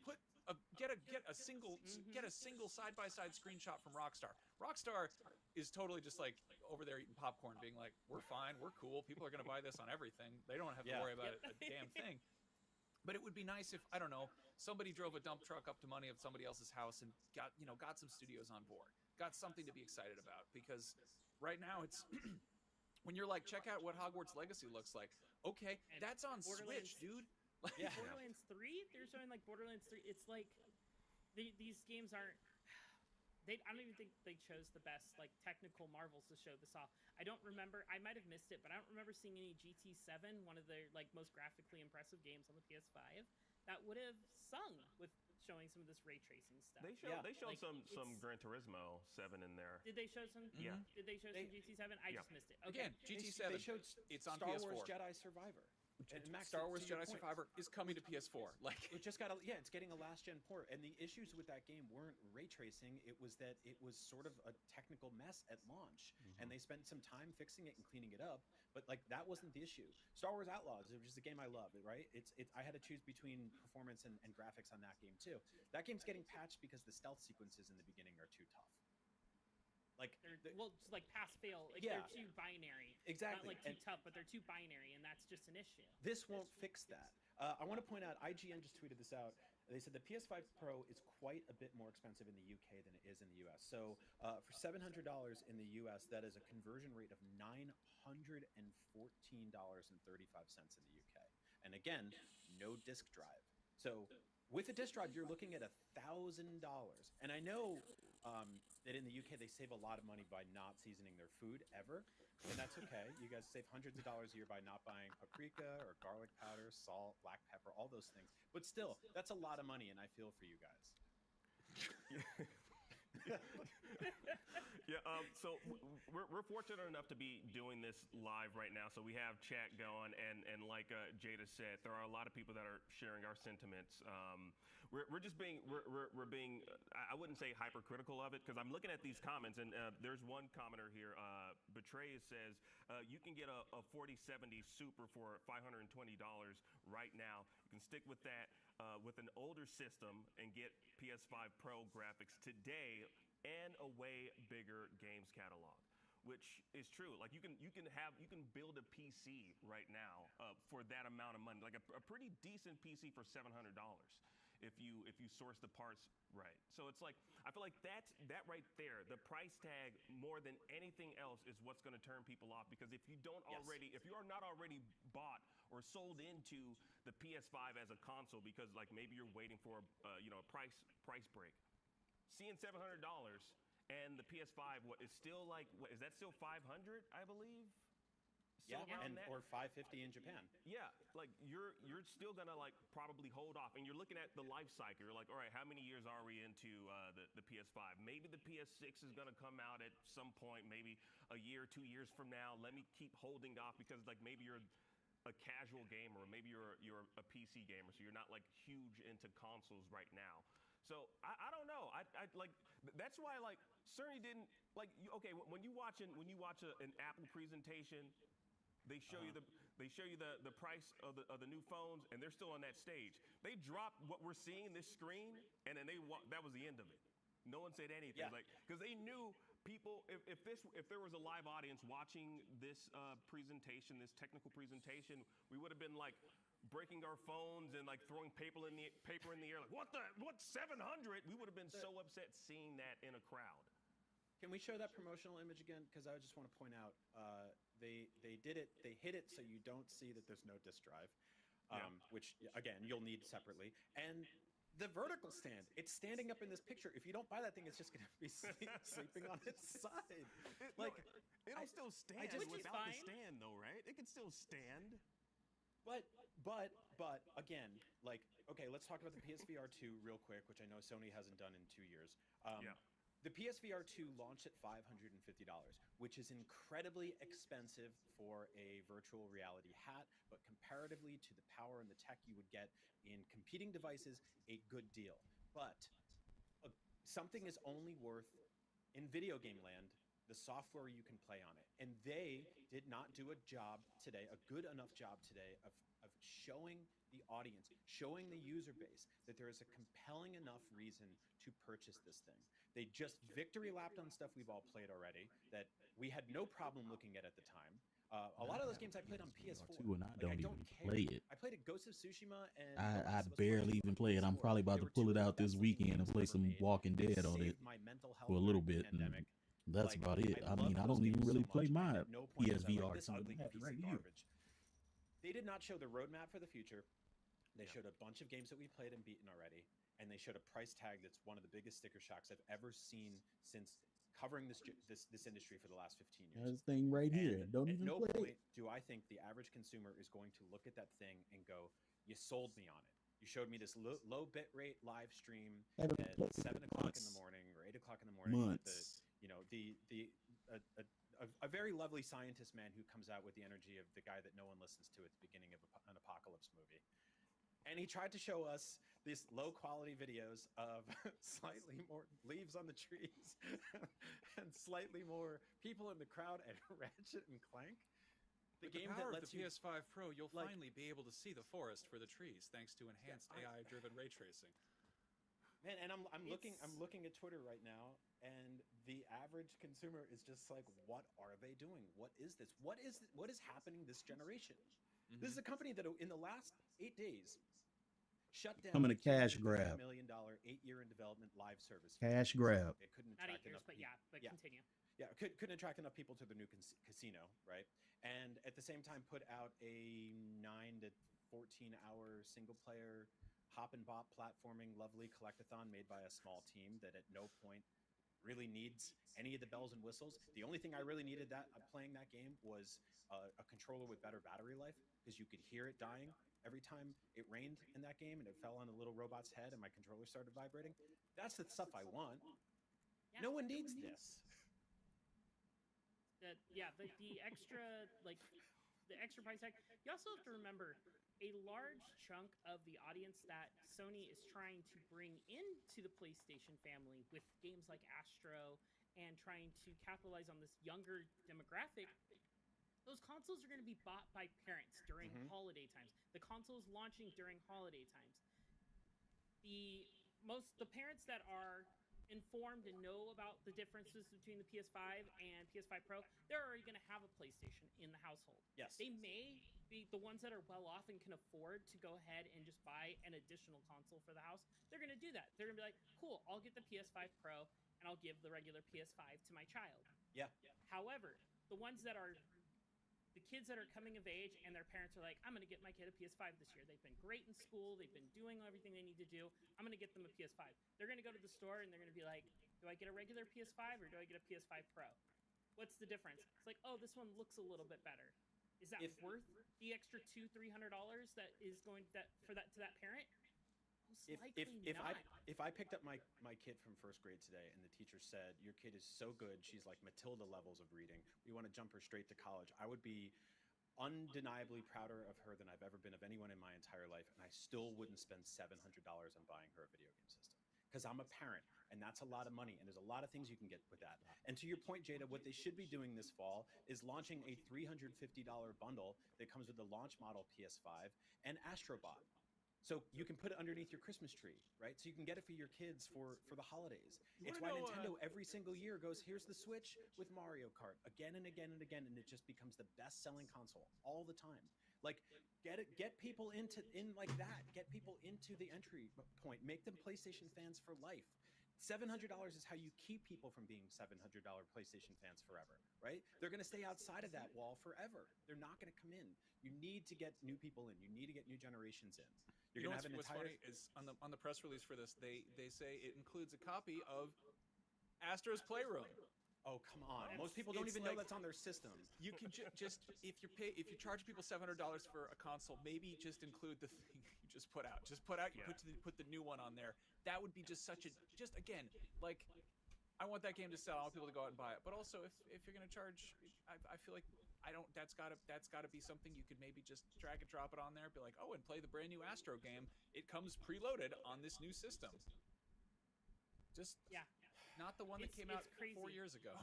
Get a single side-by-side screenshot from Rockstar. Rockstar is totally just like over there eating popcorn, being like, we're fine, we're cool. People are going to buy this on everything. They don't have to worry about a damn thing. But it would be nice if, I don't know, somebody drove a dump truck up to money at somebody else's house and got some studios on board, got something to be excited about. Because right now it's when you're like, check out what Hogwarts Legacy looks like. Okay, and that's on Switch, dude. Yeah. Borderlands 3, they're showing like Borderlands 3. It's like these games aren't. I don't even think they chose the best like technical marvels to show this off. I don't remember. I might have missed it, but I don't remember seeing any GT7, one of their like most graphically impressive games on the PS5, that would have sung with showing some of this ray tracing stuff. They showed some Gran Turismo 7 in there. Did they show some? Yeah. Did they show some GT7? I just missed it. Okay. Again, GT7. They showed it's on Star PS4. Wars Jedi Survivor. And Max, Star Wars to your Jedi point, Survivor is coming to PS4. Like it just got it's getting a last gen port, and the issues with that game weren't ray tracing. It was that it was sort of a technical mess at launch, and they spent some time fixing it and cleaning it up. But like that wasn't the issue. Star Wars Outlaws, which is a game I love, right? It's I had to choose between performance and graphics on that game too. That game's getting patched because the stealth sequences in the beginning are too tough. Like it's like pass fail. Like Yeah. they're too binary. Exactly. Not like too tough, but they're too binary, and that's just an issue. This won't fix that. I want to point out, IGN just tweeted this out. They said the PS5 Pro is quite a bit more expensive in the UK than it is in the US. So for $700 in the US, that is a conversion rate of $914.35 in the UK. And again, no disk drive. So with a disk drive, you're looking at $1,000. And I know that in the UK, they save a lot of money by not seasoning their food ever. And that's okay. You guys save hundreds of dollars a year by not buying paprika or garlic powder, salt, black pepper, all those things. But still, that's a lot of money, and I feel for you guys. Yeah, so we're fortunate enough to be doing this live right now. So we have chat going, and like Jada said, there are a lot of people that are sharing our sentiments. We're just being we're being I wouldn't say hypercritical of it, because I'm looking at these comments, and there's one commenter here. Betray says you can get a 4070 Super for $520 right now. You can stick with that with an older system and get PS5 Pro graphics today and a way bigger games catalog, which is true. Like you can build a PC right now for that amount of money, like a pretty decent PC for $700 if you source the parts right. So it's like, I feel like that right there, the price tag more than anything else is what's going to turn people off, because if you don't already, if you are not already bought or sold into the PS5 as a console, because like maybe you're waiting for a price break, seeing $700 and the PS5, what is still like, what is that, still 500, I believe? Yeah, or 550 in Japan. Yeah, like you're still gonna like probably hold off, and you're looking at the life cycle. You're like, all right, how many years are we into the PS5? Maybe the PS6 is gonna come out at some point, maybe a year, 2 years from now. Let me keep holding off, because like maybe you're a casual gamer, or maybe you're a PC gamer, so you're not like huge into consoles right now. So I don't know. I like, that's why like Cerny didn't like. Okay, when you watch an Apple presentation, they show you the price of the new phones, and they're still on that stage. They dropped what we're seeing, this screen, and then that was the end of it. No one said anything, like, because they knew people. If there was a live audience watching this presentation, this technical presentation, we would have been like breaking our phones and like throwing paper in the air, like what's 700? We would have been so upset seeing that in a crowd. Can we show that promotional image again? Because I just want to point out, they did it. They hid it so you don't see that there's no disk drive, which again you'll need separately. And the vertical stand, it's standing up in this picture. If you don't buy that thing, it's just going to be sleeping on its side. It'll still stand without the stand, though, right? It can still stand. But again, like, okay, let's talk about the PSVR 2 real quick, which I know Sony hasn't done in 2 years. The PSVR 2 launched at $550, which is incredibly expensive for a virtual reality hat, but comparatively to the power and the tech you would get in competing devices, a good deal. But something is only worth, in video game land, the software you can play on it. And they did not do a job today, a good enough job today, of showing the audience, showing the user base that there is a compelling enough reason to purchase this thing. They just victory lapped on stuff we've all played already that we had no problem looking at the time. A lot of those games I played on PS4. And I don't even play it. I played a Ghost of Tsushima, and I barely even play it. I'm probably about to pull it out this weekend and play some Walking Dead on it for a little bit. That's about it. I mean, I don't even really play my PSVR. They did not show the roadmap for the future. They showed a bunch of games that we played and beaten already, and they showed a price tag that's one of the biggest sticker shocks I've ever seen since covering this industry for the last 15 years. This thing right here. Don't at even no play point it. do I think the average consumer is going to look at that thing and go, "You sold me on it. You showed me this low bit rate live stream at 7 o'clock in the morning or 8 o'clock in the morning." Months. With a very lovely scientist man who comes out with the energy of the guy that no one listens to at the beginning of an apocalypse movie. And he tried to show us these low quality videos of slightly more leaves on the trees and slightly more people in the crowd and Ratchet and Clank. The game that lets the PS5 Pro, you'll finally be able to see the forest for the trees thanks to enhanced AI-driven ray tracing. Man, and I'm looking at Twitter right now, and the average consumer is just like, what are they doing? What is this? What is happening this generation? Mm-hmm. This is a company that in the last 8 days shut down coming a cash grab. $1 million 8-year in development live service. Cash grab. It couldn't Not 8 attract years, enough but people. continue. Yeah, couldn't attract enough people to the new casino, right? And at the same time, put out a 9 to 14 hour single player hop and bop platforming lovely collectathon made by a small team that at no point really needs any of the bells and whistles. The only thing I really needed playing that game was a controller with better battery life, because you could hear it dying every time it rained in that game and it fell on a little robot's head and my controller started vibrating. That's the stuff I want. Yeah, no one needs this. The extra the extra price tag. You also have to remember a large chunk of the audience that Sony is trying to bring into the PlayStation family with games like Astro and trying to capitalize on this younger demographic. Those consoles are going to be bought by parents during holiday times. The consoles launching during holiday times. The parents that are informed and know about the differences between the PS5 and PS5 Pro, they're already going to have a PlayStation in the household. Yes. They may be the ones that are well off and can afford to go ahead and just buy an additional console for the house. They're going to do that. They're going to be like, cool, I'll get the PS5 Pro and I'll give the regular PS5 to my child. Yeah. However, the ones that are the kids that are coming of age and their parents are like, I'm going to get my kid a PS5 this year. They've been great in school. They've been doing everything they need to do. I'm going to get them a PS5. They're going to go to the store and they're going to be like, do I get a regular PS5 or do I get a PS5 Pro? What's the difference? It's like, oh, this one looks a little bit better. Is that worth the extra $200-300 that is going to that parent? If I picked up my kid from first grade today and the teacher said, your kid is so good, she's like Matilda levels of reading, we want to jump her straight to college, I would be undeniably prouder of her than I've ever been of anyone in my entire life, and I still wouldn't spend $700 on buying her a video game system. Because I'm a parent, and that's a lot of money, and there's a lot of things you can get with that. And to your point, Jada, what they should be doing this fall is launching a $350 bundle that comes with the launch model PS5 and Astrobot. So you can put it underneath your Christmas tree, right? So you can get it for your kids for the holidays. It's why Nintendo every single year goes, here's the Switch with Mario Kart again and again and again, and it just becomes the best-selling console all the time. Like, get people in like that. Get people into the entry point. Make them PlayStation fans for life. $700 is how you keep people from being $700 PlayStation fans forever, right? They're going to stay outside of that wall forever. They're not going to come in. You need to get new people in. You need to get new generations in. You're going to have what's funny is on the press release for this, they say it includes a copy of Astro's Playroom. Oh, come on. Most people don't even know that's on their system. You can just if you charge people $700 for a console, maybe just include the thing you just put out. Just put the new one on there. That would be just again, like, I want that game to sell. I want people to go out and buy it. But also, if you're going to charge, I feel like that's got to be something you could maybe just drag and drop it on there. Be like, oh, and play the brand new Astro game. It comes preloaded on this new system. Just not the one that came out 4 years ago.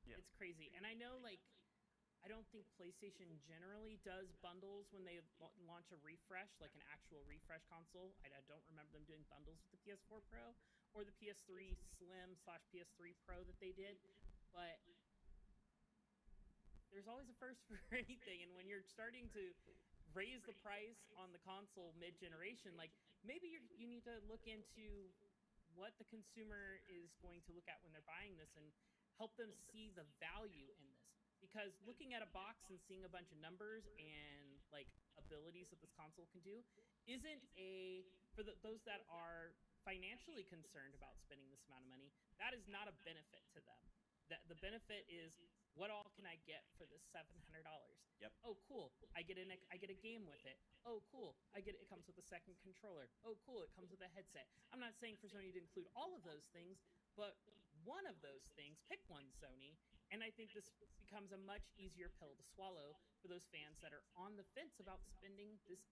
Yeah. It's crazy. And I know, like, I don't think PlayStation generally does bundles when they launch a refresh, like an actual refresh console. I don't remember them doing bundles with the PS4 Pro or the PS3 Slim / PS3 Pro that they did. But there's always a first for anything. And when you're starting to raise the price on the console mid-generation, like, maybe you need to look into what the consumer is going to look at when they're buying this and help them see the value in this. Because looking at a box and seeing a bunch of numbers and like abilities that this console can do isn't for those that are financially concerned about spending this amount of money, that is not a benefit to them. The benefit is, what all can I get for this $700? Yep. Oh, cool. I get a game with it. Oh, cool. It comes with a second controller. Oh, cool. It comes with a headset. I'm not saying for Sony to include all of those things, but one of those things, pick one, Sony, And I think this becomes a much easier pill to swallow for those fans that are on the fence about spending this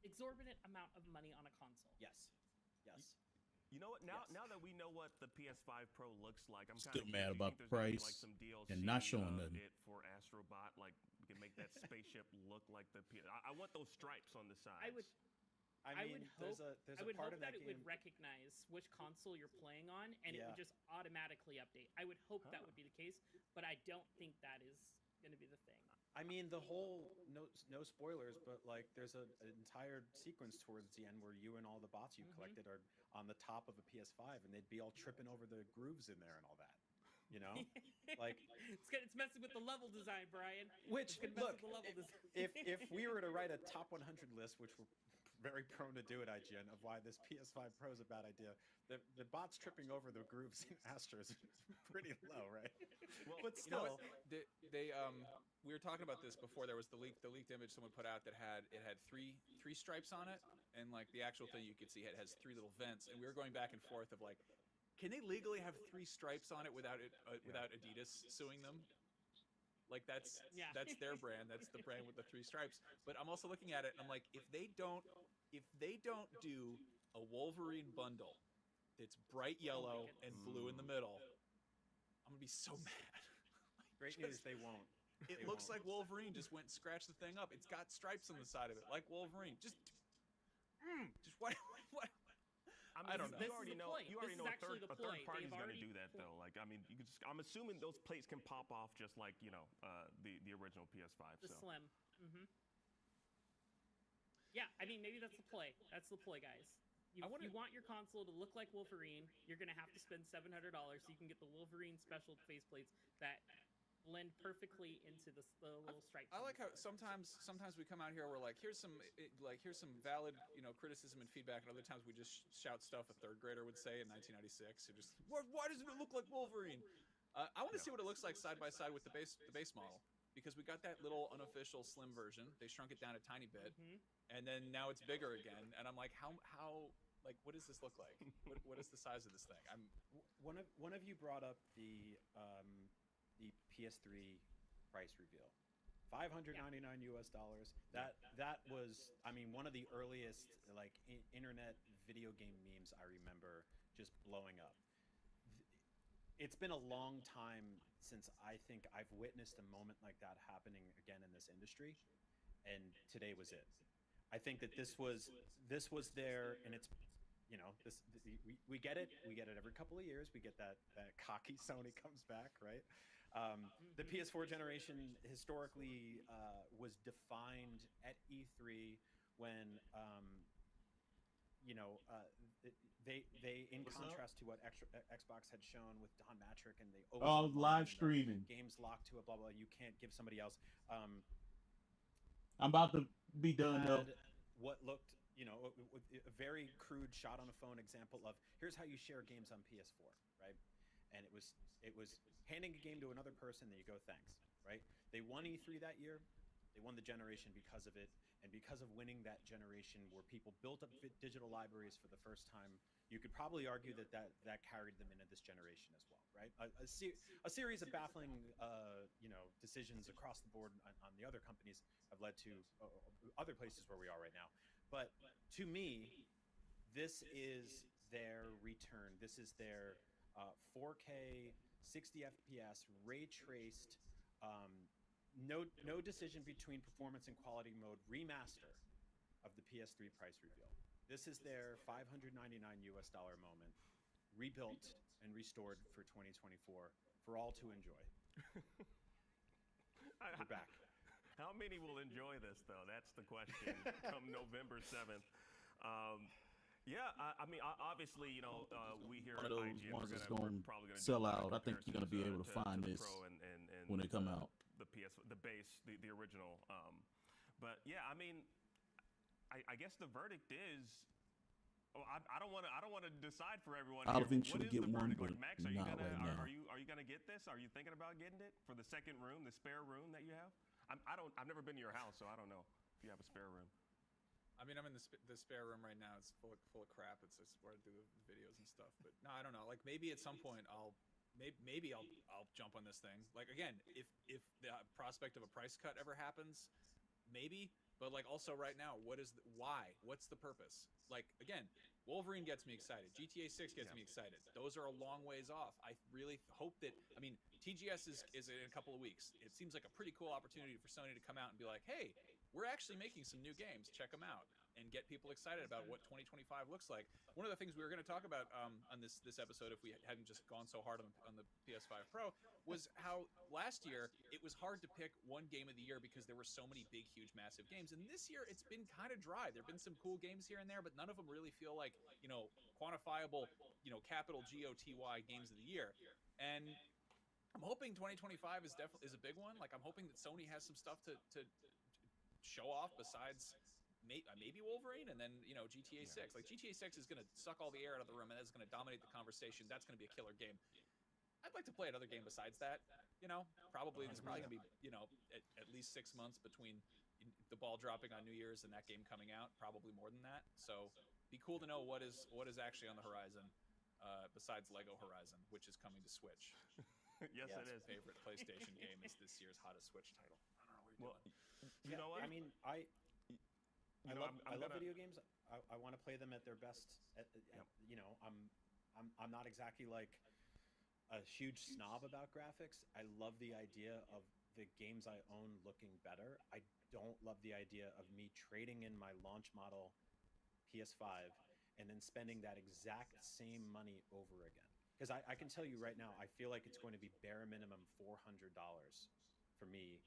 exorbitant amount of money on a console. Yes. You know what? Now, Yes. now that we know what the PS5 Pro looks like, I'm Still kind of mad about the price some DLC and not showing of nothing. it for Astrobot. Like we can make that spaceship look like the PS. I want those stripes on the sides. I would I mean, hope, there's I a would part hope of that that it game. would recognize which console you're playing on, and it Yeah. would just automatically update. I would hope that Huh. would be the case, but I don't think that is going to be the thing. I mean, the whole no spoilers, but like there's an entire sequence towards the end where you and all the bots you collected are on the top of a PS5, and they'd be all tripping over the grooves in there and all that. You know, like it's messing with the level design, Brian. which It's gonna mess look, with the level design. if we were to write a top 100 list, which we're very prone to do at IGN, of why this PS5 Pro is a bad idea, the bots tripping over the grooves in Astros is pretty low, right? Well, But You know still, what? They we were talking about this before. There was the leaked image someone put out that had three stripes on it, and like the actual thing you could see it has three little vents, and we were going back and forth of like, can they legally have three stripes on it without Adidas suing them? Like that's their brand. That's the brand with the three stripes. But I'm also looking at it and I'm like, if they don't do a Wolverine bundle that's bright yellow and blue in the middle, I'm gonna be so mad. great news, they won't. It They looks won't. like Wolverine just went and scratched the thing up. It's got stripes on the side of it, like Wolverine. Just what? I don't know. You This is already the know. point. You This already is know actually the a third point. party's They've going to already do that though. Like I mean, you can just, I'm assuming those plates can pop off just like the original PS5. The so. slim. Yeah, I mean maybe that's the play. That's the play, guys. You want your console to look like Wolverine. You're gonna have to spend $700 so you can get the Wolverine special faceplates that blend perfectly into the little stripes. I on like the how side. sometimes we come out here, we're like, here's some valid criticism and feedback, and other times we just shout stuff a third grader would say in 1996. Who just why doesn't it look like Wolverine? I want to see what it looks like side by side with the base model, because we got that little unofficial slim version. They shrunk it down a tiny bit, and then now it's bigger again. And I'm like, how like what does this look like? what is the size of this thing? One of you brought up the PS3 price reveal, $599 US. That was, I mean, one of the earliest like internet video game memes I remember just blowing up. It's been a long time since I think I've witnessed a moment like that happening again in this industry, and today was it. I think that this was there, and it's, you know, we get it. We get it every couple of years. We get that cocky Sony comes back, right? The PS4 generation historically was defined at E3 when, they in contrast to what Xbox had shown with Don Matrick, and they always live streaming. games locked to a blah blah. You can't give somebody else. I'm about to be done though. What looked, a very crude shot on a phone example of here's how you share games on PS4, right? And it was handing a game to another person, then you go thanks, right? They won E3 that year. They won the generation because of it, and because of winning that generation, where people built up digital libraries for the first time, you could probably argue that carried them into this generation as well, right? A series of baffling, decisions across the board on the other companies have led to other places where we are right now. But to me, this is their return. This is their 4K, 60 FPS, ray traced, no decision between performance and quality mode remaster of the PS3 price reveal. This is their $599 US moment, rebuilt and restored for 2024 for all to enjoy. We're back. How many will enjoy this though? That's the question. Come November 7th. I mean, obviously, we here One at of those IGN, ones that's we're going probably to gonna sell do a lot out. of I think you're going to be able to find the this Pro and when they come out. The base, the original. But yeah, I mean, I guess the verdict is. Oh, I don't want to decide for everyone. I'll here. eventually What is get the one, verdict? but Like, Max, are you not gonna right now. are you gonna get this? Are you thinking about getting it for the second room, the spare room that you have? I've never been to your house, so I don't know if you have a spare room. I mean, I'm in the spare room right now. It's full of crap. It's where I do the videos and stuff. But no, I don't know. Like maybe at some point I'll maybe I'll jump on this thing. Like again, if the prospect of a price cut ever happens, maybe. But like also right now, why? What's the purpose? Like again, Wolverine gets me excited. GTA 6 gets me excited. Those are a long ways off. I really hope that. I mean, TGS is in a couple of weeks. It seems like a pretty cool opportunity for Sony to come out and be like, hey, we're actually making some new games. Check them out. And get people excited about what 2025 looks like. One of the things we were going to talk about on this episode, if we hadn't just gone so hard on the PS5 Pro, was how last year it was hard to pick one game of the year because there were so many big, huge, massive games. And this year it's been kind of dry. There've been some cool games here and there, but none of them really feel like quantifiable, capital GOTY games of the year. And I'm hoping 2025 is definitely a big one. Like I'm hoping that Sony has some stuff to show off besides. Maybe Wolverine, and then GTA 6. Like GTA 6 is going to suck all the air out of the room, and that's going to dominate the conversation. That's going to be a killer game. I'd like to play another game besides that. Probably there's probably going to be at least 6 months between the ball dropping on New Year's and that game coming out. Probably more than that. So be cool to know what is actually on the horizon, besides Lego Horizon, which is coming to Switch. Yes, it is. Favorite PlayStation game is this year's hottest Switch title. I don't know what you're doing. You know what? I mean, I love video games. I want to play them at their best. I'm not exactly like a huge snob about graphics. I love the idea of the games I own looking better. I don't love the idea of me trading in my launch model PS5 and then spending that exact same money over again. Because I can tell you right now, I feel like it's going to be bare minimum $400 for me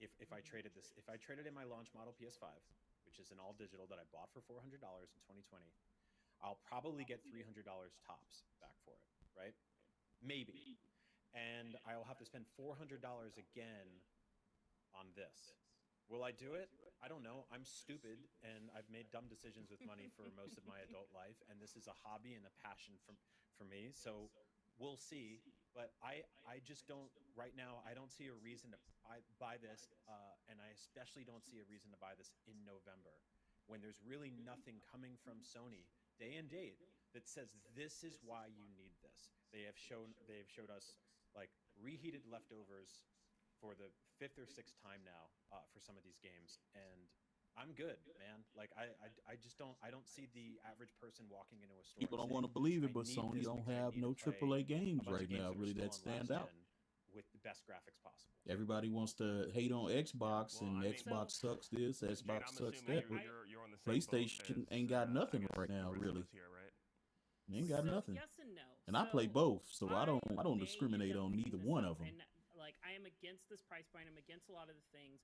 if I traded this. If I traded in my launch model PS5, which is an all digital that I bought for $400 in 2020, I'll probably get $300 tops back for it, right? Maybe. And I'll have to spend $400 again on this. Will I do it? I don't know. I'm stupid, and I've made dumb decisions with money for most of my adult life, and this is a hobby and a passion for me. So we'll see. But I just don't, right now, I don't see a reason to buy this, and I especially don't see a reason to buy this in November, when there's really nothing coming from Sony day and date that says this is why you need this. They've showed us like reheated leftovers for the 5th or 6th time now for some of these games, and I'm good, man. Like I just don't see the average person walking into a store. People don't want to believe it, but Sony don't have no AAA games right now really that stand out with the best graphics possible. Everybody wants to hate on Xbox, and Xbox sucks this, Xbox sucks that. But you're on the same PlayStation ain't got nothing right now, really. Here, right? They ain't got nothing. Yes and no. And I play both, so I don't discriminate on neither one of them. And like I am against this price point. I'm against a lot of the things,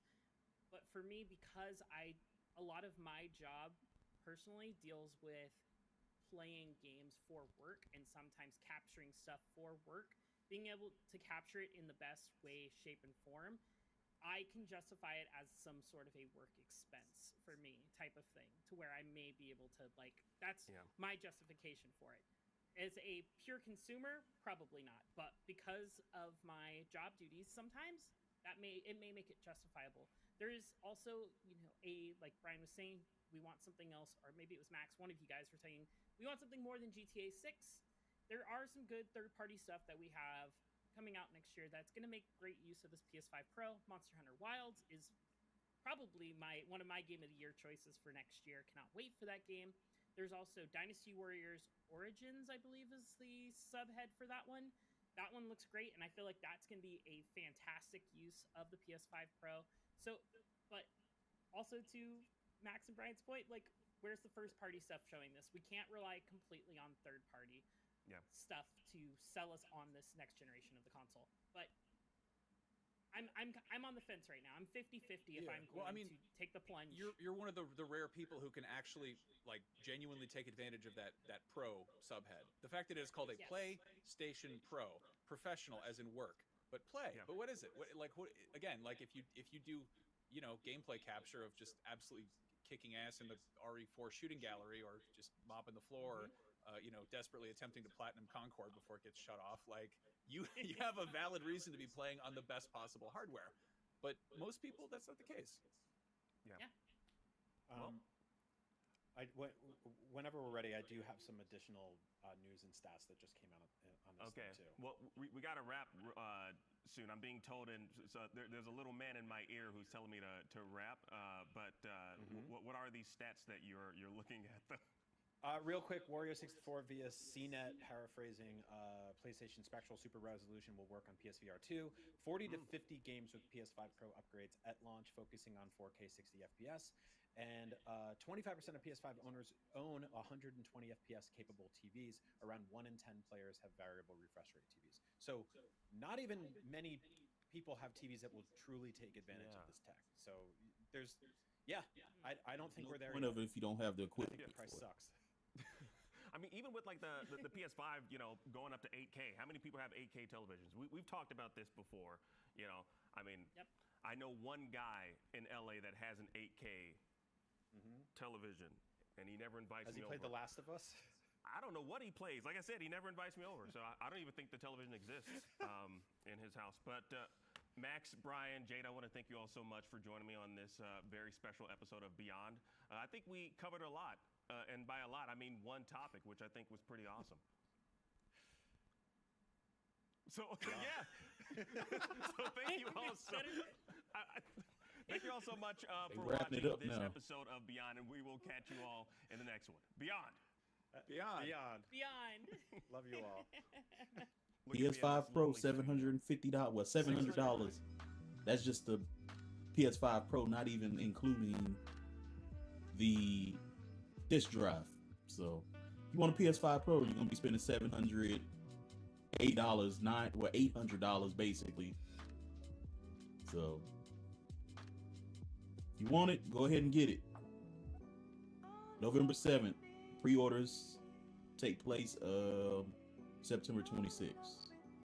but for me, because a lot of my job personally deals with playing games for work and sometimes capturing stuff for work, being able to capture it in the best way, shape, and form, I can justify it as some sort of a work expense for me type of thing, to where I may be able to, like, that's my justification for it. As a pure consumer, probably not. But because of my job duties, sometimes it may make it justifiable. There is also, like Brian was saying, we want something else, or maybe it was Max, one of you guys were saying, we want something more than GTA 6. There are some good third-party stuff that we have coming out next year that's going to make great use of this PS5 Pro. Monster Hunter Wilds is probably one of my Game of the Year choices for next year. Cannot wait for that game. There's also Dynasty Warriors Origins, I believe is the subhead for that one. That one looks great, and I feel like that's going to be a fantastic use of the PS5 Pro. So, but also to Max and Brian's point, like, where's the first-party stuff showing this? We can't rely completely on third-party stuff to sell us on this next generation of the console. But I'm on the fence right now. I'm 50-50 if I'm going to take the plunge. You're one of the rare people who can actually like genuinely take advantage of that Pro subhead. The fact that it is called a PlayStation Pro, professional as in work, but play. But what is it? Again, like if you do gameplay capture of just absolutely kicking ass in the RE4 shooting gallery, or just mopping the floor, desperately attempting to platinum Concord before it gets shut off. Like you have a valid reason to be playing on the best possible hardware, but most people, that's not the case. Whenever we're ready, I do have some additional news and stats that just came out on this Okay. thing too. Well, we got to wrap soon. I'm being told, and so there's a little man in my ear who's telling me to wrap. But what are these stats that you're looking at? Real quick, Wario 64 via CNET, paraphrasing, PlayStation Spectral Super Resolution will work on PSVR 2. 40 to 50 games with PS5 Pro upgrades at launch, focusing on 4K 60 FPS. And 25% of PS5 owners own 120 FPS capable TVs. Around 1 in 10 players have variable refresh rate TVs. So not even many people have TVs that will truly take advantage of this tech. So there's, I don't think we're there One yet. of it if you don't have the I equipment. think the price for it. sucks. I mean, even with like the PS5, going up to 8K, how many people have 8K televisions? We've talked about this before. I mean, I know one guy in LA that has an 8K television, and he never invites me over. Has he played The Last of Us? I don't know what he plays. Like I said, he never invites me over, so I don't even think the television exists in his house. But Max, Brian, Jade, I want to thank you all so much for joining me on this very special episode of Beyond. I think we covered a lot, and by a lot, I mean one topic, which I think was pretty awesome. So, yeah. So thank you all so thank you all so much for watching this episode of Beyond, and we will catch you all in the next one. Beyond. Beyond. Love you all. PS5 Pro, $750. What, $700? That's just the PS5 Pro, not even including the disk drive. So, if you want a PS5 Pro, you're gonna be spending $708, $800 basically. So, if you want it, go ahead and get it. November 7th. Pre-orders take place September 26th.